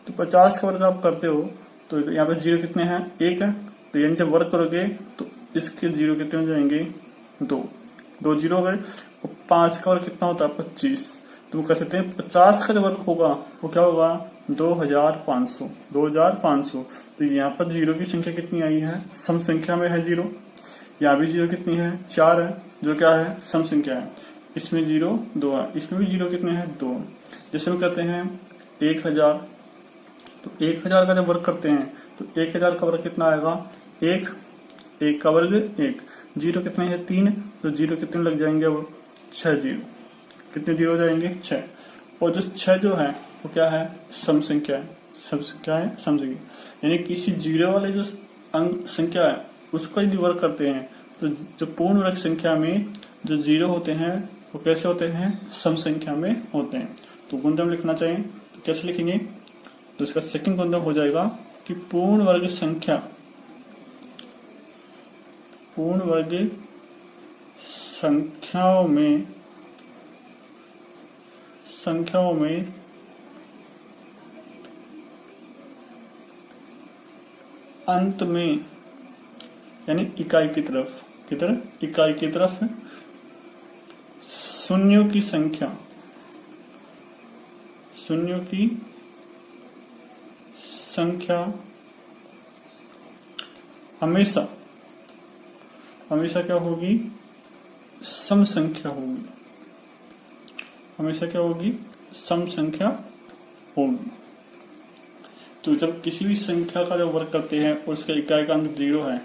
तो 50 का वर्ग आप करते हो तो यहाँ पे 0 कितने हैं, 1 है, तो यानी जब वर्ग करोगे तो इसके 0 कितने हो जाएंगे, 2 0 हो गए। और 5 का वर्ग कितना होता है, 25, तो वो कह सकते हैं 50 का जो वर्ग होगा वो क्या होगा, 2500। तो यहाँ पर 0 की संख्या कितनी आई है, सम संख्या में है 0। यहाँ भी 0 कितनी है, 4 है, जो क्या है, सम संख्या है। इसमें 0 2 है, इसमें भी 0 कितने हैं, 2। जैसे हम कहते हैं 1000, तो 1000 का जब वर्ग करते हैं तो 1000 का वर्ग कितना आएगा, 1 का वर्ग 1। 0 कितने हैं, 3, तो 0 कितने लग जाएंगे, वो 6 0, कितने 0 हो जाएंगे, 6। और जो 6 जो है वो क्या है, सम संख्या है, सम संख्या है, सम संख्या, यानी किसी 0 वाले जो अंक संख्या है उसको यदि वर्ग करते हैं तो जो पूर्ण वर्ग संख्या में जो 0 होते हैं वो कैसे होते हैं, सम संख्या में होते हैं। तो गुणधर्म लिखना चाहिए तो कैसे लिखेंगे, तो इसका सेकंड गुणधर्म हो जाएगा कि पूर्ण वर्ग संख्याओं में अंत में, यानी इकाई की तरफ शून्यों की संख्या हमेशा क्या होगी, सम संख्या होगी, हमेशा क्या होगी, सम संख्या होगी। तो जब किसी भी संख्या का जब वर्ग करते हैं और उसका इकाई का अंक 0 है,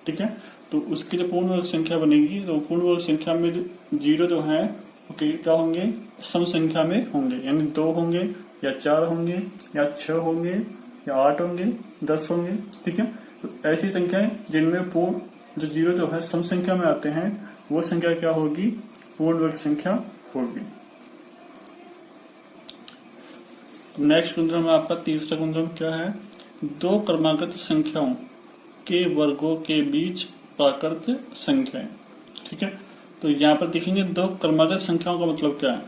ठीक है, तो उसकी जो पूर्ण वर्ग संख्या बनेगी तो पूर्ण वर्ग संख्या में जो 0 जो है वो क्या होंगे, सम संख्या में होंगे, यानी 2 होंगे या 4 होंगे या 6 होंगे या 8 होंगे, 10 होंगे। ठीक है, तो ऐसी संख्याएं जिनमें पूर्ण जो 0 जो है सम संख्या में आते हैं वो संख्या क्या होगी, पूर्ण वर्ग संख्या होगी। नेक्स्ट गुणधर्म है आपका तीसरा गुणधर्म क्या है, 2 क्रमागत संख्याओं के वर्गों के बीच प्राकृत संख्याएं। ठीक है, तो यहाँ पर देखेंगे 2 क्रमागत संख्याओं का मतलब क्या है।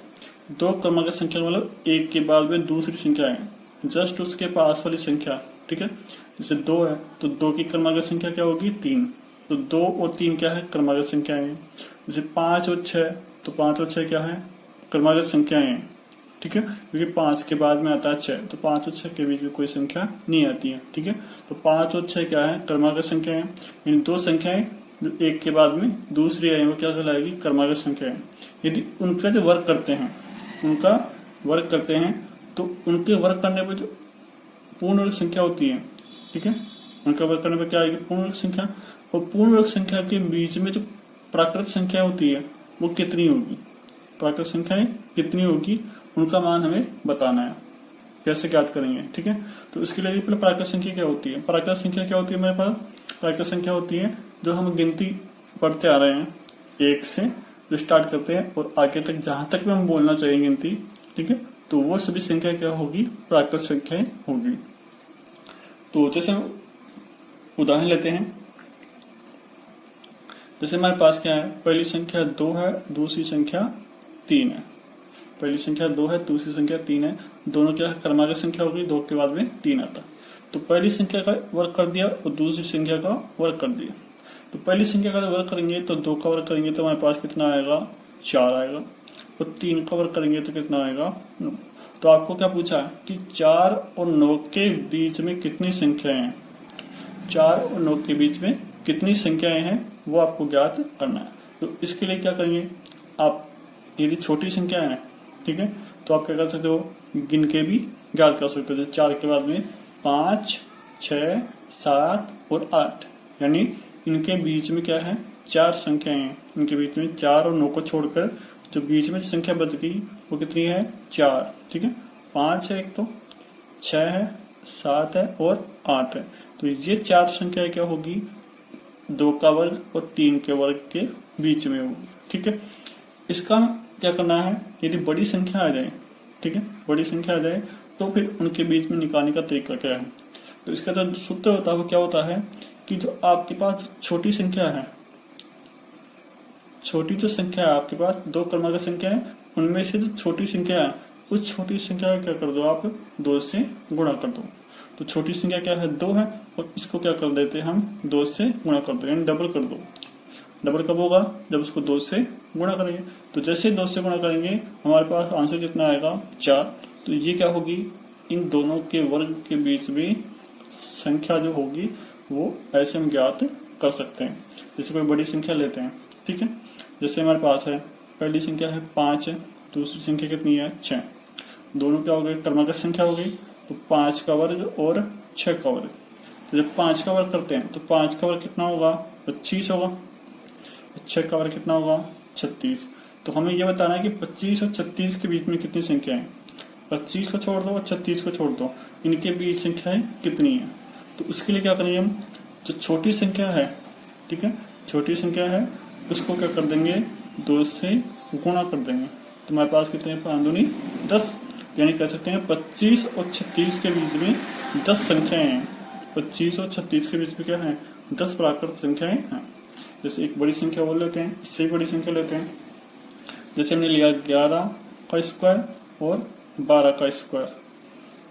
2 क्रमागत संख्या का मतलब एक के बाद में दूसरी संख्या है, जस्ट उसके पास वाली संख्या। ठीक है, जैसे 2 है तो 2 की क्रमागत संख्या क्या होगी, 3, तो 2 और 3 क्या है, क्रमागत संख्याएं हैं। जैसे 5 और 6, तो 5 और 6 क्या है, क्रमागत संख्याएं हैं। ठीक है, क्योंकि 5 के बाद में आता है 6, तो 5 और 6 के बीच में कोई संख्या नहीं आती है। ठीक है, तो 5 और 6 क्या है, क्रमागत संख्या है। इन 2 संख्याएं जो एक के बाद में दूसरी आई वो क्या कहलाएगी, क्रमागत संख्याएं। यदि उनका जो वर्ग करते हैं तो उनके वर्ग करने पर जो पूर्ण वर्ग संख्या होती है, ठीक है, उनका वर्ग करने पर क्या आएगी, पूर्ण वर्ग संख्या। और पूर्ण वर्ग संख्या के बीच में जो प्राकृत संख्या होती है वो कितनी होगी, प्राकृत संख्याएं कितनी होगी, उनका मान हमें बताना है। कैसे ज्ञात करेंगे, ठीक है, तो इसके लिए पहले प्राकृत संख्या क्या होती है। प्राकृत संख्या क्या होती है, मेरे पास प्राकृत संख्या होती है जो हम गिनती पढ़ते आ रहे हैं, 1 से जो स्टार्ट करते हैं और आगे तक जहां तक भी हम बोलना चाहिए गिनती, ठीक है, तो वो सभी संख्या क्या होगी, प्राकृत संख्याएं होगी। तो जैसे उदाहरण लेते हैं, जैसे हमारे पास क्या है, पहली संख्या 2 है, दूसरी संख्या 3 है। पहली संख्या 2 है, दूसरी संख्या 3 है, दोनों क्या क्रमागत संख्या होगी, 2 के बाद में 3 आता। तो पहली संख्या का वर्ग कर दिया और दूसरी संख्या का वर्ग कर दिया। तो पहली संख्या का वर्ग करेंगे तो 2 का वर्ग करेंगे तो हमारे पास कितना आएगा, 4 आएगा। और 3 का वर्ग करेंगे तो कितना आएगा, 9। तो आपको क्या पूछा है कि 4 और 9 के बीच में कितनी संख्याएं हैं, 4 और 9 के बीच में कितनी संख्याएं हैं वो आपको ज्ञात करना है। तो इसके लिए क्या करेंगे आप, यदि छोटी संख्या है, ठीक है, तो आप क्या कर सकते हो, गिन के भी ज्ञात कर सकते हो। 4 के बाद में 5, 6, 7 और 8, यानी इनके बीच में क्या है, 4 संख्याएं हैं। इनके बीच में 4 और 9 को छोड़कर जो बीच में संख्या बच गई वो कितनी है, 4। ठीक है, 5 है एक, तो 6 है, 7 है और 8 है। तो ये 4 संख्याएं क्या होगी, 2 का वर्ग और 3 के वर्ग के बीच में होगी। ठीक है, इसका क्या करना है, यदि बड़ी संख्या आ जाए, ठीक है, बड़ी संख्या आ जाए तो फिर उनके बीच में निकालने का तरीका क्या है। तो इसका जो सूत्र होता है वो क्या होता है कि जो आपके पास छोटी संख्या है, छोटी जो संख्या है आपके पास, दो क्रमांक संख्या है, उनमें से जो छोटी संख्या है उस छोटी संख्या का क्या कर दो आप, 2 से गुणा कर दो। तो छोटी संख्या क्या है, 2 है, और इसको क्या कर देते हैं हम, 2 से गुणा कर दो, यानी डबल कर दो। डबल कब होगा, जब उसको 2 से गुणा करेंगे। तो जैसे 2 से गुणा करेंगे हमारे पास आंसर कितना आएगा, 4। तो ये क्या होगी, इन दोनों के वर्ग के बीच में संख्या जो होगी वो ऐसे हम ज्ञात कर सकते हैं। जैसे कोई बड़ी संख्या लेते हैं, ठीक है, जैसे हमारे पास है पहली संख्या है 5 है, दूसरी संख्या कितनी है, 6। दोनों क्या हो गए, क्रमांक संख्या हो गई। तो 5 का वर्ग और 6 का वर्ग। तो जब 5 का वर्ग करते हैं तो 5 का वर्ग कितना होगा, 25 होगा। 6 का वर्ग कितना होगा, 36। तो हमें यह बताना है कि 25 और 36 के बीच में कितनी संख्या है। 25 को छोड़ दो और 36 को छोड़ दो, इनके बीच संख्याएं कितनी है। तो उसके लिए क्या करेंगे हम, जो छोटी संख्या है, ठीक है, छोटी संख्या है उसको क्या कर देंगे, 2 से गुणा कर देंगे। तो हमारे पास कितने, 5 दूनी 10, यानी कह सकते हैं 25 और 36 के बीच में 10 संख्याएं हैं। 25 और 36 के बीच में क्या है, 10 प्राकृत संख्याएं हैं। जैसे एक बड़ी संख्या बोल लेते हैं, इससे बड़ी संख्या लेते हैं, जैसे हमने लिया 11 का स्क्वायर और 12 का स्क्वायर,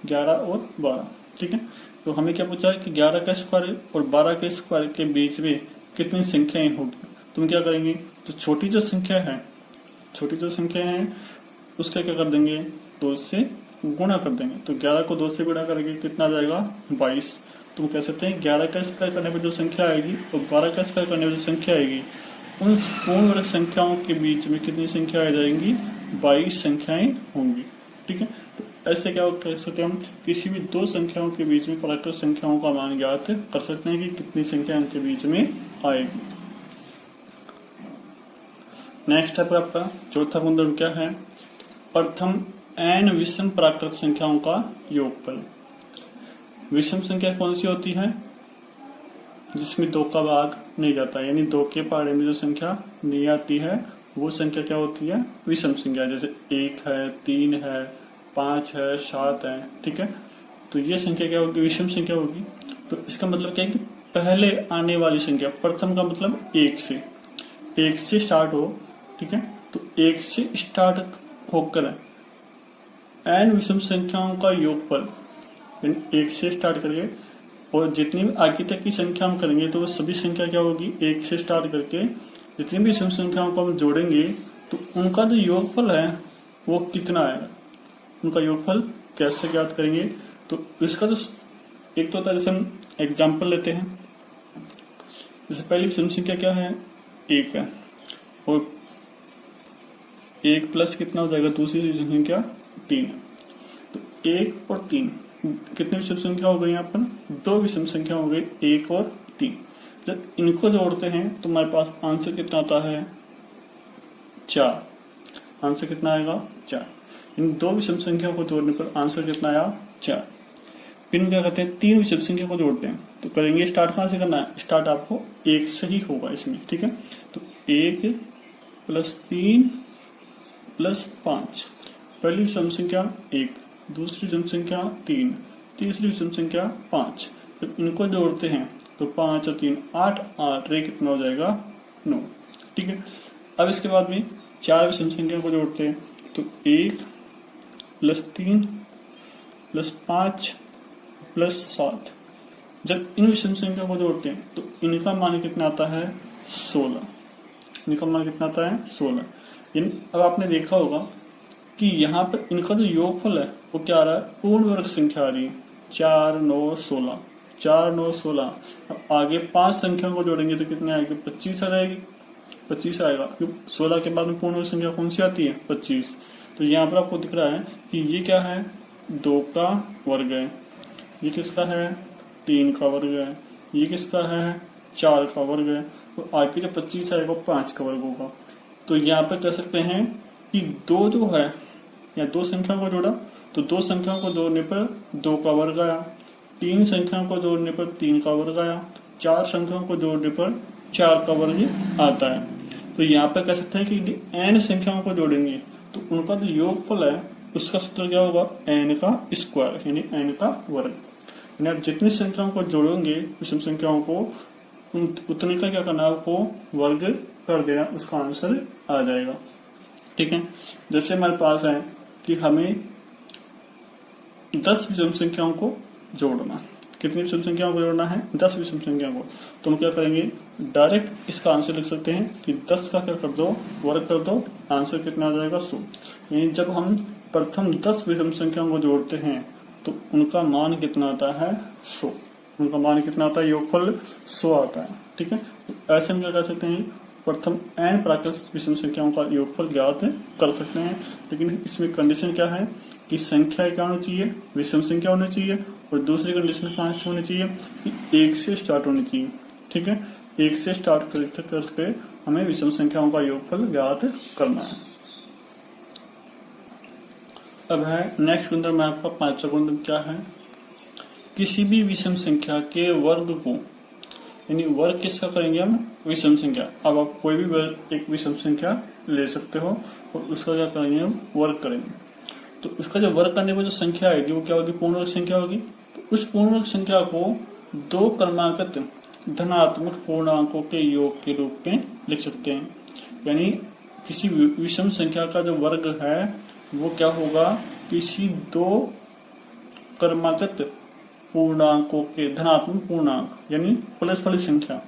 11 और 12, ठीक है। तो हमें क्या पूछा है कि 11 का स्क्वायर और 12 के स्क्वायर के बीच में कितनी संख्याएं होगी। तुम क्या करेंगे, तो छोटी जो संख्या है, छोटी जो संख्या है उसका क्या कर देंगे, 2 से गुणा कर देंगे। तो 11 को 2 से गुणा करेंगे कितना आ जाएगा, 22। तुम कह सकते हैं 11 का स्क्वायर करने पर जो संख्या आएगी और 12 का स्क्वायर करने पर जो संख्या आएगी, उन पूर्ण वर्ग संख्याओं के बीच में कितनी संख्या आ जाएंगी, 22 संख्याएं होंगी, ठीक है। तो ऐसे क्या कर सकते हैं हम, किसी भी दो संख्याओं के बीच में प्राकृत संख्याओं का मान ज्ञात कर सकते हैं कि कितनी संख्या उनके बीच में आएगी। नेक्स्ट है आपका चौथा गुणधर्म क्या है, प्रथम n विषम प्राकृत संख्याओं का योगफल। विषम संख्या कौन सी होती है, जिसमें 2 का भाग नहीं जाता, यानी 2 के पहाड़े में जो संख्या नहीं आती है वो संख्या क्या होती है, विषम संख्या। जैसे 1 है, 3 है, 5 है, 7 है, ठीक है। तो ये संख्या क्या होगी, विषम संख्या होगी। तो इसका मतलब क्या है कि पहले आने वाली संख्या, प्रथम का मतलब 1 से स्टार्ट हो, ठीक है। तो 1 से स्टार्ट होकर n विषम संख्याओं का योगफल, 1 से स्टार्ट करेंगे और जितनी भी आगे तक की संख्या हम करेंगे तो वो सभी संख्या क्या होगी, 1 से स्टार्ट करके जितनी भी विषम संख्याओं को हम जोड़ेंगे तो उनका जो योगफल है वो कितना है, उनका योगफल कैसे ज्ञात करेंगे। तो इसका जो एक तो होता है, जैसे हम एग्जाम्पल लेते हैं, जैसे पहली विषम संख्या क्या है, 1 है, और 1 प्लस कितना हो जाएगा, दूसरी विषम संख्या 3 है। तो 1 और 3 कितनी विषम संख्या हो गई, यहाँ पर 2 विषम संख्या हो गई, 1 और 3। जब इनको जोड़ते हैं तो हमारे पास आंसर कितना आता है, 4। आंसर कितना आएगा, 4। इन 2 विषम संख्या को जोड़ने पर आंसर कितना आया, 4। फिर क्या करते हैं, 3 विषम संख्या को जोड़ते हैं। तो करेंगे स्टार्ट कहां से करना है, स्टार्ट आपको 1 से ही होगा इसमें, ठीक है। तो 1 + 3 + 5, पहली विषम संख्या 1, दूसरी विषम संख्या 3, तीसरी विषम संख्या 5। जब इनको जोड़ते हैं तो 5 और 3 8, 8 रे कितना हो जाएगा, 9, ठीक है। अब इसके बाद में 4 विषम संख्या को जोड़ते हैं तो 1 + 3 + 5 + 7। जब इन विषम संख्या को जोड़ते हैं तो इनका मान कितना आता है, 16। इनका मान कितना आता है, 16। अब आपने देखा होगा कि यहाँ पर इनका जो योगफल है वो क्या आ रहा है, पूर्ण वर्ग संख्या आ रही है, 4 9 16, 4 9 16। अब आगे 5 संख्याओं को जोड़ेंगे तो कितने आएंगे, 25 आ जाएगी, 25 आएगा। 16 के बाद में पूर्ण वर्ग संख्या कौन सी आती है, 25। तो यहाँ पर आपको दिख रहा है कि ये क्या है, 2 का वर्ग है, ये किसका है, 3 का वर्ग है, ये किसका है, 4 का वर्ग है, तो आगे जो 25 आएगा 5 का वर्ग होगा। तो यहाँ पर कह सकते हैं कि 2 जो है, या 2 संख्याओं को जोड़ा तो 2 संख्याओं को जोड़ने पर 2 का वर्ग आया, 3 संख्याओं को जोड़ने पर 3 का वर्ग आया, 4 संख्याओं को जोड़ने पर 4 का वर्ग आता है। तो यहाँ पर कह सकते हैं कि n संख्याओं को जोड़ेंगे तो उनका जो योगफल है उसका सूत्र क्या होगा, n का स्क्वायर, यानी n का वर्ग। यानी आप जितनी संख्याओं को जोड़ोगे विषम संख्याओं को उतने का क्या करना है, आपको वर्ग कर देना, उसका आंसर आ जाएगा। ठीक है, जैसे हमारे पास है कि हमें 10 विषम संख्याओं को जोड़ना। कितनी विषम संख्याओं को जोड़ना है? 10 विषम संख्याओं को। तो हम क्या करेंगे, डायरेक्ट इसका आंसर लिख सकते हैं कि 10 का क्या कर दो, वर्ग कर दो, आंसर कितना आ जाएगा 100। यानी जब हम प्रथम 10 विषम संख्याओं को जोड़ते हैं तो उनका मान कितना आता है, 100। उनका मान कितना आता है, योगफल 100 आता है। ठीक है, तो ऐसे हम क्या कर सकते हैं, प्रथम n प्राकृत विषम संख्याओं का योगफल ज्ञात कर सकते हैं। लेकिन इसमें कंडीशन क्या है कि संख्या क्या होनी चाहिए, विषम संख्या होनी चाहिए, और दूसरी कंडीशन कहाँ से होनी चाहिए कि 1 से स्टार्ट होनी चाहिए। ठीक है, 1 से स्टार्ट करके हमें विषम संख्याओं का योगफल ज्ञात करना है। अब है नेक्स्ट गुणधर्म में आपका 5वां गुणधर्म क्या है, किसी भी विषम संख्या के वर्ग को, यानी वर्ग किसका करेंगे हम, विषम संख्या। अब आप कोई भी एक विषम संख्या ले सकते हो और उसका क्या करेंगे हम, वर्ग करेंगे। तो उसका जो वर्ग करने पर जो संख्या आएगी वो क्या होगी, पूर्ण वर्ग संख्या होगी। तो उस पूर्ण वर्ग संख्या को 2 क्रमागत धनात्मक पूर्णांकों के योग के रूप में लिख सकते हैं। यानी किसी विषम संख्या का जो वर्ग है वो क्या होगा, किसी 2 क्रमागत पूर्णांकों के धनात्मक पूर्णांक, यानी प्लस वाली संख्या,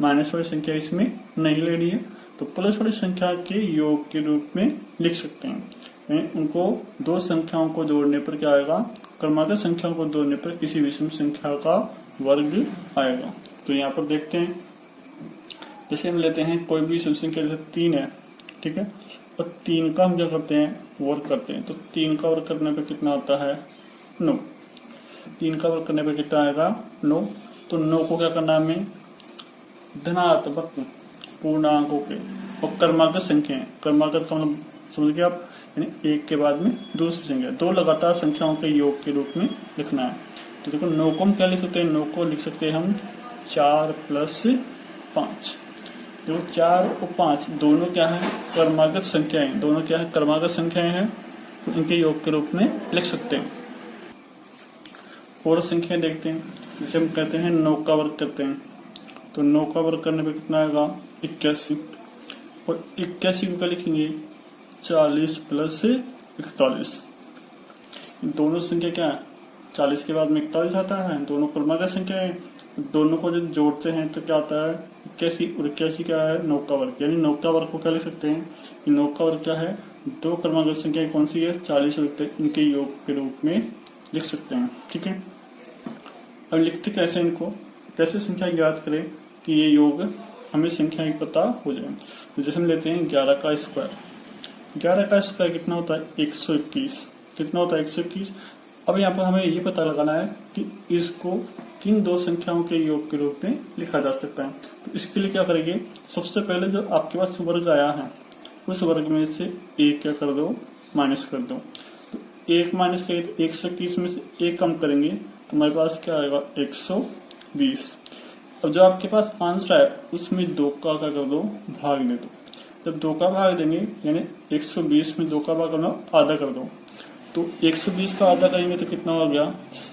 माइनस वाली संख्या इसमें नहीं लेनी है, तो प्लस वाली संख्या के योग के रूप में लिख सकते हैं। उनको 2 संख्याओं को जोड़ने पर क्या आएगा, क्रमागत संख्याओं को जोड़ने पर किसी विषम संख्या का वर्ग आएगा। तो यहाँ पर देखते हैं, जैसे हम लेते हैं कोई भी विषम संख्या, जैसे 3 है। ठीक है, और 3 का हम क्या करते हैं, वर्ग करते हैं। तो 3 का वर्ग करने पर कितना आता है, 9। 3 का वर्ग करने पर कितना आएगा, 9। तो 9 को क्या करना है हमें, धनात्मक पूर्णांकों के और क्रमागत संख्या, क्रमागत समझ गए आप, यानी 1 के बाद में दूसरी संख्या, 2 लगातार संख्याओं के योग के रूप में लिखना है। तो देखो 9 को हम क्या लिख सकते हैं, 9 को लिख सकते हैं हम 4 + 5। देखो 4 और 5 दोनों क्या है, क्रमागत संख्याएं, दोनों क्या है, क्रमागत संख्याएं हैं, तो इनके योग के रूप में लिख सकते हैं। और संख्याएं देखते हैं, जैसे हम कहते हैं 9 का वर्ग करते हैं, तो 9 का वर्ग करने पे कितना आएगा, 81। और 81 को क्या लिखेंगे, 40 + 41। दोनों संख्या क्या है, 40 के बाद में 41 आता है, दोनों क्रमागत संख्या है। दोनों को जब जोड़ते हैं तो क्या आता है, 81, और 81 क्या है, 9 का वर्ग। यानी 9 का वर्ग को क्या लिख सकते हैं, 9 का वर्ग क्या है, 2 क्रमागत संख्या कौन सी है, 40 और 41, इनके योग के रूप में लिख सकते हैं। ठीक है, अब लिखते कैसे, इनको कैसे संख्या ज्ञात करें कि ये योग हमें संख्या पता हो जाए। तो जैसे हम लेते हैं 11 का स्क्वायर, 11 का स्क्वायर कितना होता है, 121। कितना होता है, 121। अब यहाँ पर हमें ये पता लगाना है कि इसको किन 2 संख्याओं के योग के रूप में लिखा जा सकता है। तो इसके लिए क्या करेंगे, सबसे पहले जो आपके पास वर्ग आया है उस वर्ग में से 1 क्या कर दो, माइनस कर दो। तो 1 माइनस करें तो 121 में से 1 कम करेंगे तो हमारे पास क्या आएगा, 120। अब जो आपके पास आंसर है उसमें 2 का क्या कर दो, भाग दे दो। जब 2 का भाग देंगे यानी 120 में 2 का भाग करना, आधा कर दो। तो 120 का आधा करेंगे तो कितना हो गया,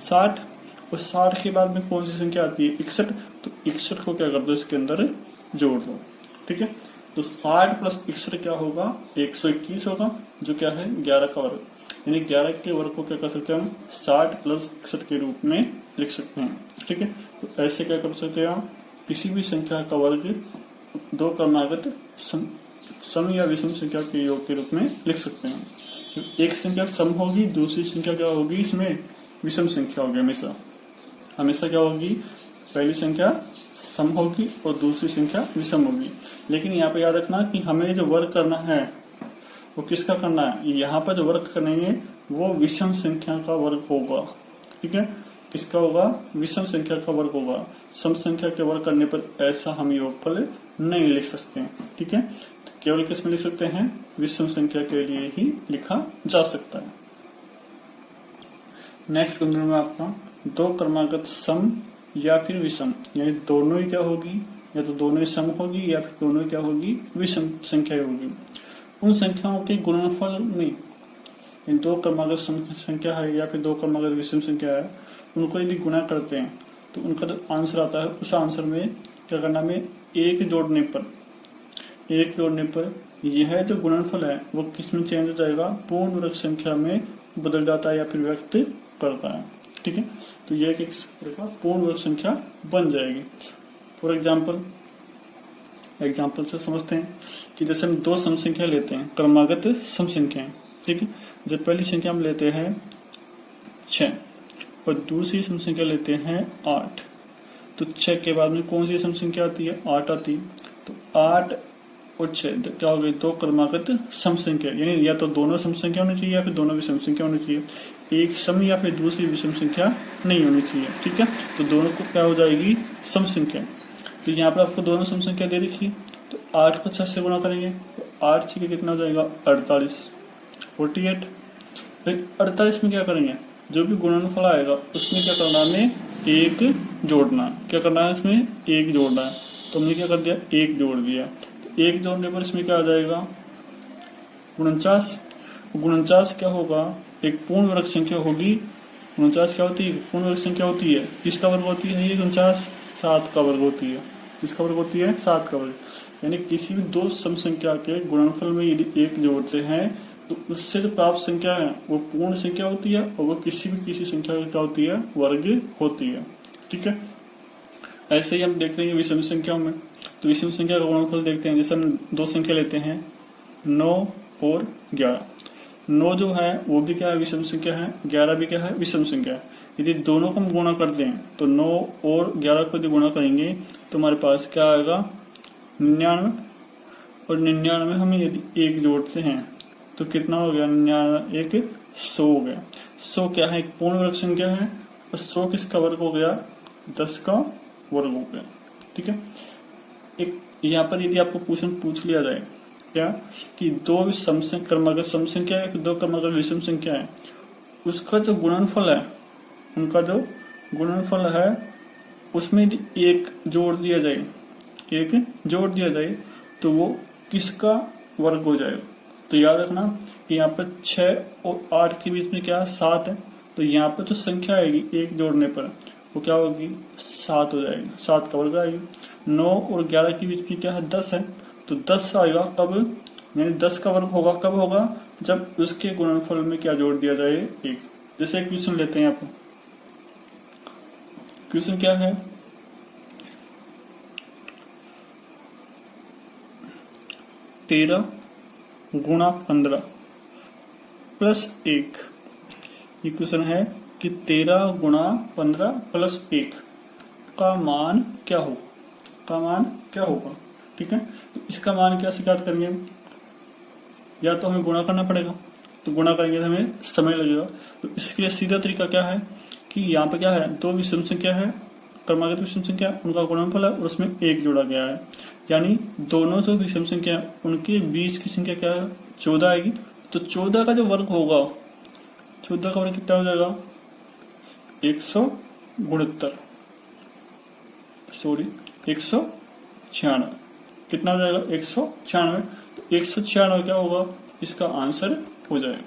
60। और 60 के बाद में कौन सी संख्या आती है, 61। तो 61 को क्या कर दो, इसके अंदर जोड़ दो। ठीक है, तो 60 + 61 क्या होगा, 121 होगा, जो क्या है 11 का वर्ग। यानी 11 के वर्ग को क्या कर सकते हैं हम, 60 + 61 के रूप में लिख सकते हैं। ठीक है, तो ऐसे क्या कर सकते हैं हम, किसी भी संख्या का वर्ग 2 क्रमागत सम या विषम संख्या के योग के रूप में लिख सकते हैं। तो एक संख्या सम होगी, दूसरी संख्या क्या होगी, इसमें विषम संख्या होगी। हमेशा क्या होगी, पहली संख्या सम होगी और दूसरी संख्या विषम होगी। लेकिन यहाँ पे याद रखना कि हमें जो वर्ग करना है वो किसका करना है, यहाँ पर जो वर्ग करेंगे वो विषम संख्या का वर्ग होगा। ठीक है, किसका होगा, विषम संख्या का वर्ग होगा। सम संख्या के वर्ग करने पर ऐसा हम योगफल नहीं लिख सकते। ठीक है, तो केवल किस में लिख सकते हैं, विषम संख्या के लिए ही लिखा जा सकता है। नेक्स्ट गुणधर्म में आपका 2 क्रमागत सम या फिर विषम, यानी दोनों ही क्या होगी, या तो दोनों ही सम होगी या फिर दोनों ही क्या होगी, विषम संख्या होगी। उन संख्याओं के गुणनफल में 2 क्रमागत संख्या है या फिर 2 क्रमागत विषम संख्या है, उनको यदि गुणा करते हैं तो उनका जो आंसर आता है उस आंसर में क्या करना हमें एक जोड़ने पर यह जो गुणनफल है वो किस में चेंज हो जाएगा, पूर्ण वर्ग संख्या में बदल जाता है या फिर व्यक्त करता है। ठीक है, तो यह एक पूर्ण वर्ग संख्या बन जाएगी। फॉर एग्जाम्पल से समझते हैं कि जैसे हम दो सम संख्या लेते हैं, क्रमागत सम संख्याएं। ठीक है, जब पहली संख्या हम लेते हैं 6 और दूसरी सम संख्या लेते हैं 8, तो 6 के बाद में कौन सी सम संख्या आती है, 8 आती है। तो 8 और 6 क्या हो गई, दो क्रमागत सम संख्या, यानी या तो दोनों सम संख्या होनी चाहिए या फिर दोनों विषम संख्या होनी चाहिए, एक सम या फिर दूसरी विषम संख्या नहीं होनी चाहिए। ठीक है, तो दोनों को क्या हो जाएगी, सम संख्या। तो यहाँ पर आपको दोनों सम संख्या दे रखी, तो 8 को 6 से गुणा करेंगे तो 8 6 कितना हो जाएगा, 48 48। 48 में क्या करेंगे, जो भी गुणनफल आएगा उसमें क्या करना है, हमें एक जोड़ना। क्या करना है, इसमें एक जोड़ना है। तो हमने क्या कर दिया, एक जोड़ दिया। तो एक जोड़ने पर इसमें क्या आ जाएगा, 49। 49 क्या होगा, एक पूर्ण वर्ग संख्या होगी। 49 क्या होती है, पूर्ण वर्ग संख्या होती है। किसका वर्ग होती है ये 49, 7 का वर्ग होती है। किसका वर्ग होती है, 7 का वर्ग। यानी किसी भी दो सम संख्या के गुणनफल में यदि एक जोड़ते हैं तो उससे जो प्राप्त संख्या है वो पूर्ण संख्या होती है और वो किसी संख्या क्या होती है, वर्ग होती है। ठीक है, ऐसे ही हम देखते हैं विषम संख्याओं में। तो विषम संख्या का गुणनफल देखते हैं, जैसे हम दो संख्या लेते हैं 9 और 11। 9 जो है वो भी क्या है, विषम संख्या है, 11 भी क्या है, विषम संख्या है। यदि दोनों को हम गुणा करते हैं तो 9 और 11 को यदि गुणा करेंगे तो हमारे पास क्या आएगा, 99। और 99 हम यदि एक जोड़ते हैं तो कितना हो गया, 99 एक 100 हो गया। 100 क्या है, एक पूर्ण वर्ग संख्या है और 100 किसका वर्ग हो गया, 10 का वर्ग हो गया। ठीक है, एक यहाँ पर यदि आपको क्वेश्चन पूछ लिया जाए क्या कि दो क्रमागत सम संख्या है, दो क्रमागत विषम संख्या है, उसका जो गुणनफल है, उनका जो गुणनफल है उसमें यदि एक जोड़ दिया जाए तो वो किसका वर्ग हो जाएगा। तो याद रखना कि यहाँ पर 6 और 8 के बीच में क्या 7 है, तो यहाँ पर जो संख्या आएगी एक जोड़ने पर वो क्या होगी, 7 हो जाएगी, 7 का वर्ग आएगी। 9 और 11 के बीच में क्या है, 10 है, तो 10 आएगा कब, यानी 10 का वर्ग होगा कब होगा, जब उसके गुणनफल में क्या जोड़ दिया जाए, एक। जैसे एक क्वेश्चन लेते हैं यहाँ पर, क्वेश्चन क्या है, 13 गुणा 15 प्लस 1। ये क्वेश्चन है कि 13 गुणा 15 प्लस 1 का मान क्या होगा। ठीक है, तो इसका मान क्या ज्ञात करेंगे, या तो हमें गुणा करना पड़ेगा, तो गुणा करेंगे तो हमें समय लगेगा। तो इसके लिए सीधा तरीका क्या है कि यहाँ पे क्या है, दो विषम संख्या है, क्रमागत विषम संख्या, उनका गुणनफल है और उसमें एक जोड़ा गया है, यानी दोनों जो विषम संख्या उनके बीच की संख्या क्या है, 14 आएगी। तो 14 का जो वर्ग होगा, 14 का वर्ग कितना हो जाएगा, 196। कितना हो जाएगा, 196। तो 196 क्या होगा, इसका आंसर हो जाएगा।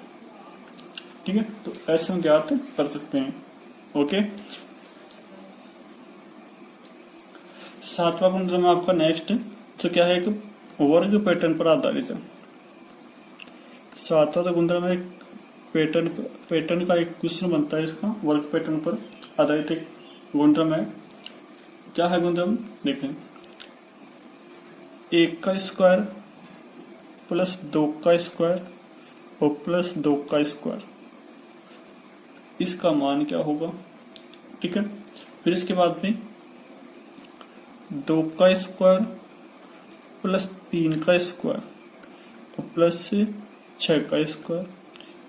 ठीक है, तो ऐसे हम ज्ञात कर सकते हैं। ओके, 7वां गुणधर्म आपका नेक्स्ट तो क्या है, एक वर्ग पैटर्न पर आधारित है। 7वां गुणधर्म एक पैटर्न का एक क्वेश्चन बनता है, इसका वर्ग पैटर्न पर आधारित एक गुणधर्म है। क्या है गुणधर्म, देखें, 1 का स्क्वायर प्लस 2 का स्क्वायर और प्लस 2 का स्क्वायर, इसका मान क्या होगा। ठीक है, फिर इसके बाद में 2 का स्क्वायर प्लस 3 का स्क्वायर और प्लस 6 का स्क्वायर,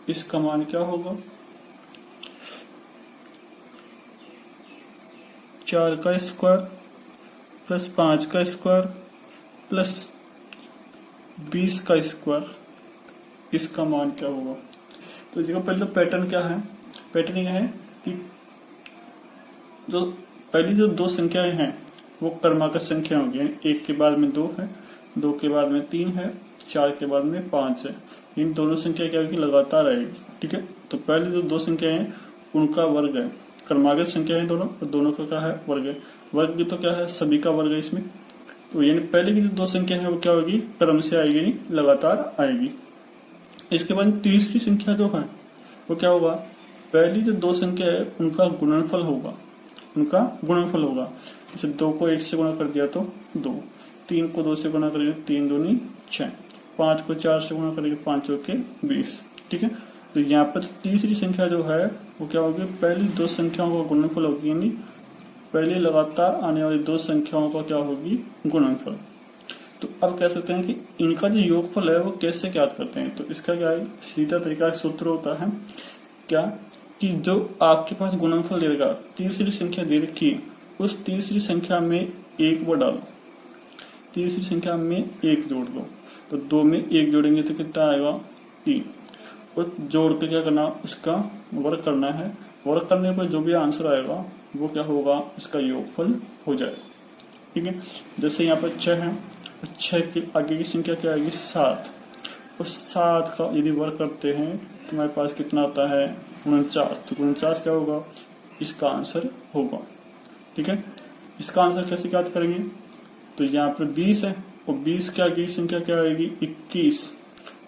इसका मान क्या होगा। 4 का स्क्वायर प्लस 5 का स्क्वायर प्लस 20 का स्क्वायर, इसका मान क्या होगा। तो इसका पहले तो पैटर्न क्या है, पैटर्न यह है कि जो पहली जो दो संख्याएं हैं वो क्रमागत संख्या होगी, यानी 1 के बाद में 2 है, 2 के बाद में 3 है, 4 के बाद में 5 है। इन दोनों संख्या क्या होगी, लगातार आएगी। ठीक है, तो पहले जो दो संख्या है उनका वर्ग है, क्रमागत संख्या है दोनों, और दोनों का क्या है वर्ग है। वर्ग तो क्या है सभी का वर्ग है इसमें, तो यानी पहले की जो दो संख्या है वो क्या होगी क्रम से आएगी, नहीं लगातार आएगी। इसके बाद तीसरी संख्या जो है वो क्या होगा, पहली जो दो संख्या है उनका गुणनफल होगा, उनका गुणनफल होगा। जैसे 2 को 1 से गुणा कर दिया तो 2, 3 को 2 से गुणा करेंगे 3 दूनी 6, 5 को 4 से गुणा करेंगे 5 के 20। ठीक है, तो यहाँ पर तीसरी संख्या जो है वो क्या होगी, पहली दो संख्याओं का गुणनफल होगी, यानी पहले लगातार आने वाली दो संख्याओं का क्या होगी गुणनफल। तो अब कह सकते हैं कि इनका जो योगफल है वो कैसे ज्ञात करते हैं। तो इसका क्या है सीधा तरीका सूत्र होता है क्या, कि जो आपके पास गुणनफल दे देगा, तीसरी संख्या दे रखी है, उस तीसरी संख्या में 1 वो डालो, तीसरी संख्या में 1 जोड़ दो, तो 2 में 1 जोड़ेंगे तो कितना आएगा 3, और जोड़ के क्या करना उसका वर्ग करना है। वर्ग करने पर जो भी आंसर आएगा वो क्या होगा उसका योगफल हो जाएगा। ठीक है, जैसे यहाँ पर 6 है, 6 के आगे की संख्या क्या आएगी 7, और 7 का यदि वर्ग करते हैं तो हमारे पास कितना आता है 49, तो 49 क्या होगा इसका आंसर होगा। ठीक है, इसका आंसर कैसे याद करेंगे, तो यहाँ पर 20 है और 20 के आगे की संख्या क्या आएगी 21,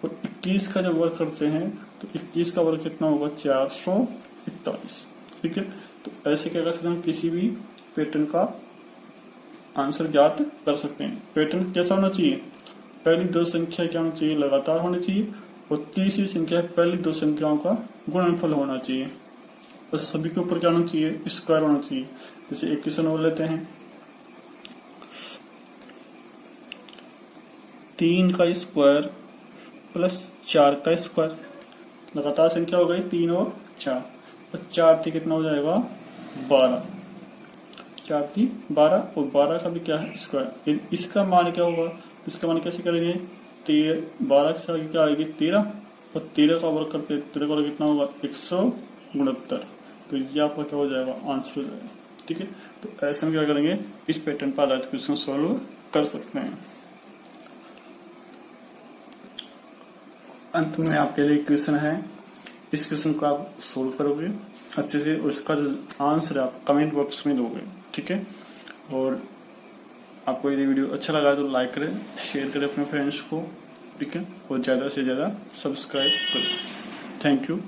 और 21 का जब वर्ग करते हैं तो 21 का वर्ग कितना होगा 441। ठीक है, तो ऐसे क्या कर सकते हैं किसी भी पैटर्न का आंसर ज्ञात कर सकते हैं। पैटर्न कैसा होना चाहिए, पहली दो संख्या क्या होनी चाहिए लगातार होनी चाहिए, और तीसरी संख्या पहली दो संख्याओं का गुणनफल होना चाहिए, और सभी के ऊपर क्या होना चाहिए स्क्वायर होना चाहिए। जैसे एक क्वेश्चन और लेते हैं, 3 का स्क्वायर प्लस 4 का स्क्वायर, लगातार संख्या हो गई 3 और 4, और 4 थी कितना हो जाएगा 12, 4 थी 12, और 12 का भी क्या है स्क्वायर, इसका मान क्या होगा, इसका मान कैसे करेंगे 12 के साथ क्या आएगी 13, और 13 का वर्ग करते 13 का वर्ग कितना होगा 169, तो ये आपका क्या हो जाएगा आंसर हो जाएगा। ठीक है, तो ऐसे में क्या करेंगे इस पैटर्न पर आधारित क्वेश्चन सोल्व कर सकते हैं। अंत में आपके लिए क्वेश्चन है, इस क्वेश्चन को आप सोल्व करोगे अच्छे से, और इसका जो आंसर है आप कमेंट बॉक्स में दोगे। ठीक है, और आपको यदि वीडियो अच्छा लगा तो लाइक करें, शेयर करें अपने फ्रेंड्स को। ठीक है, और ज्यादा से ज्यादा सब्सक्राइब करें। Thank you.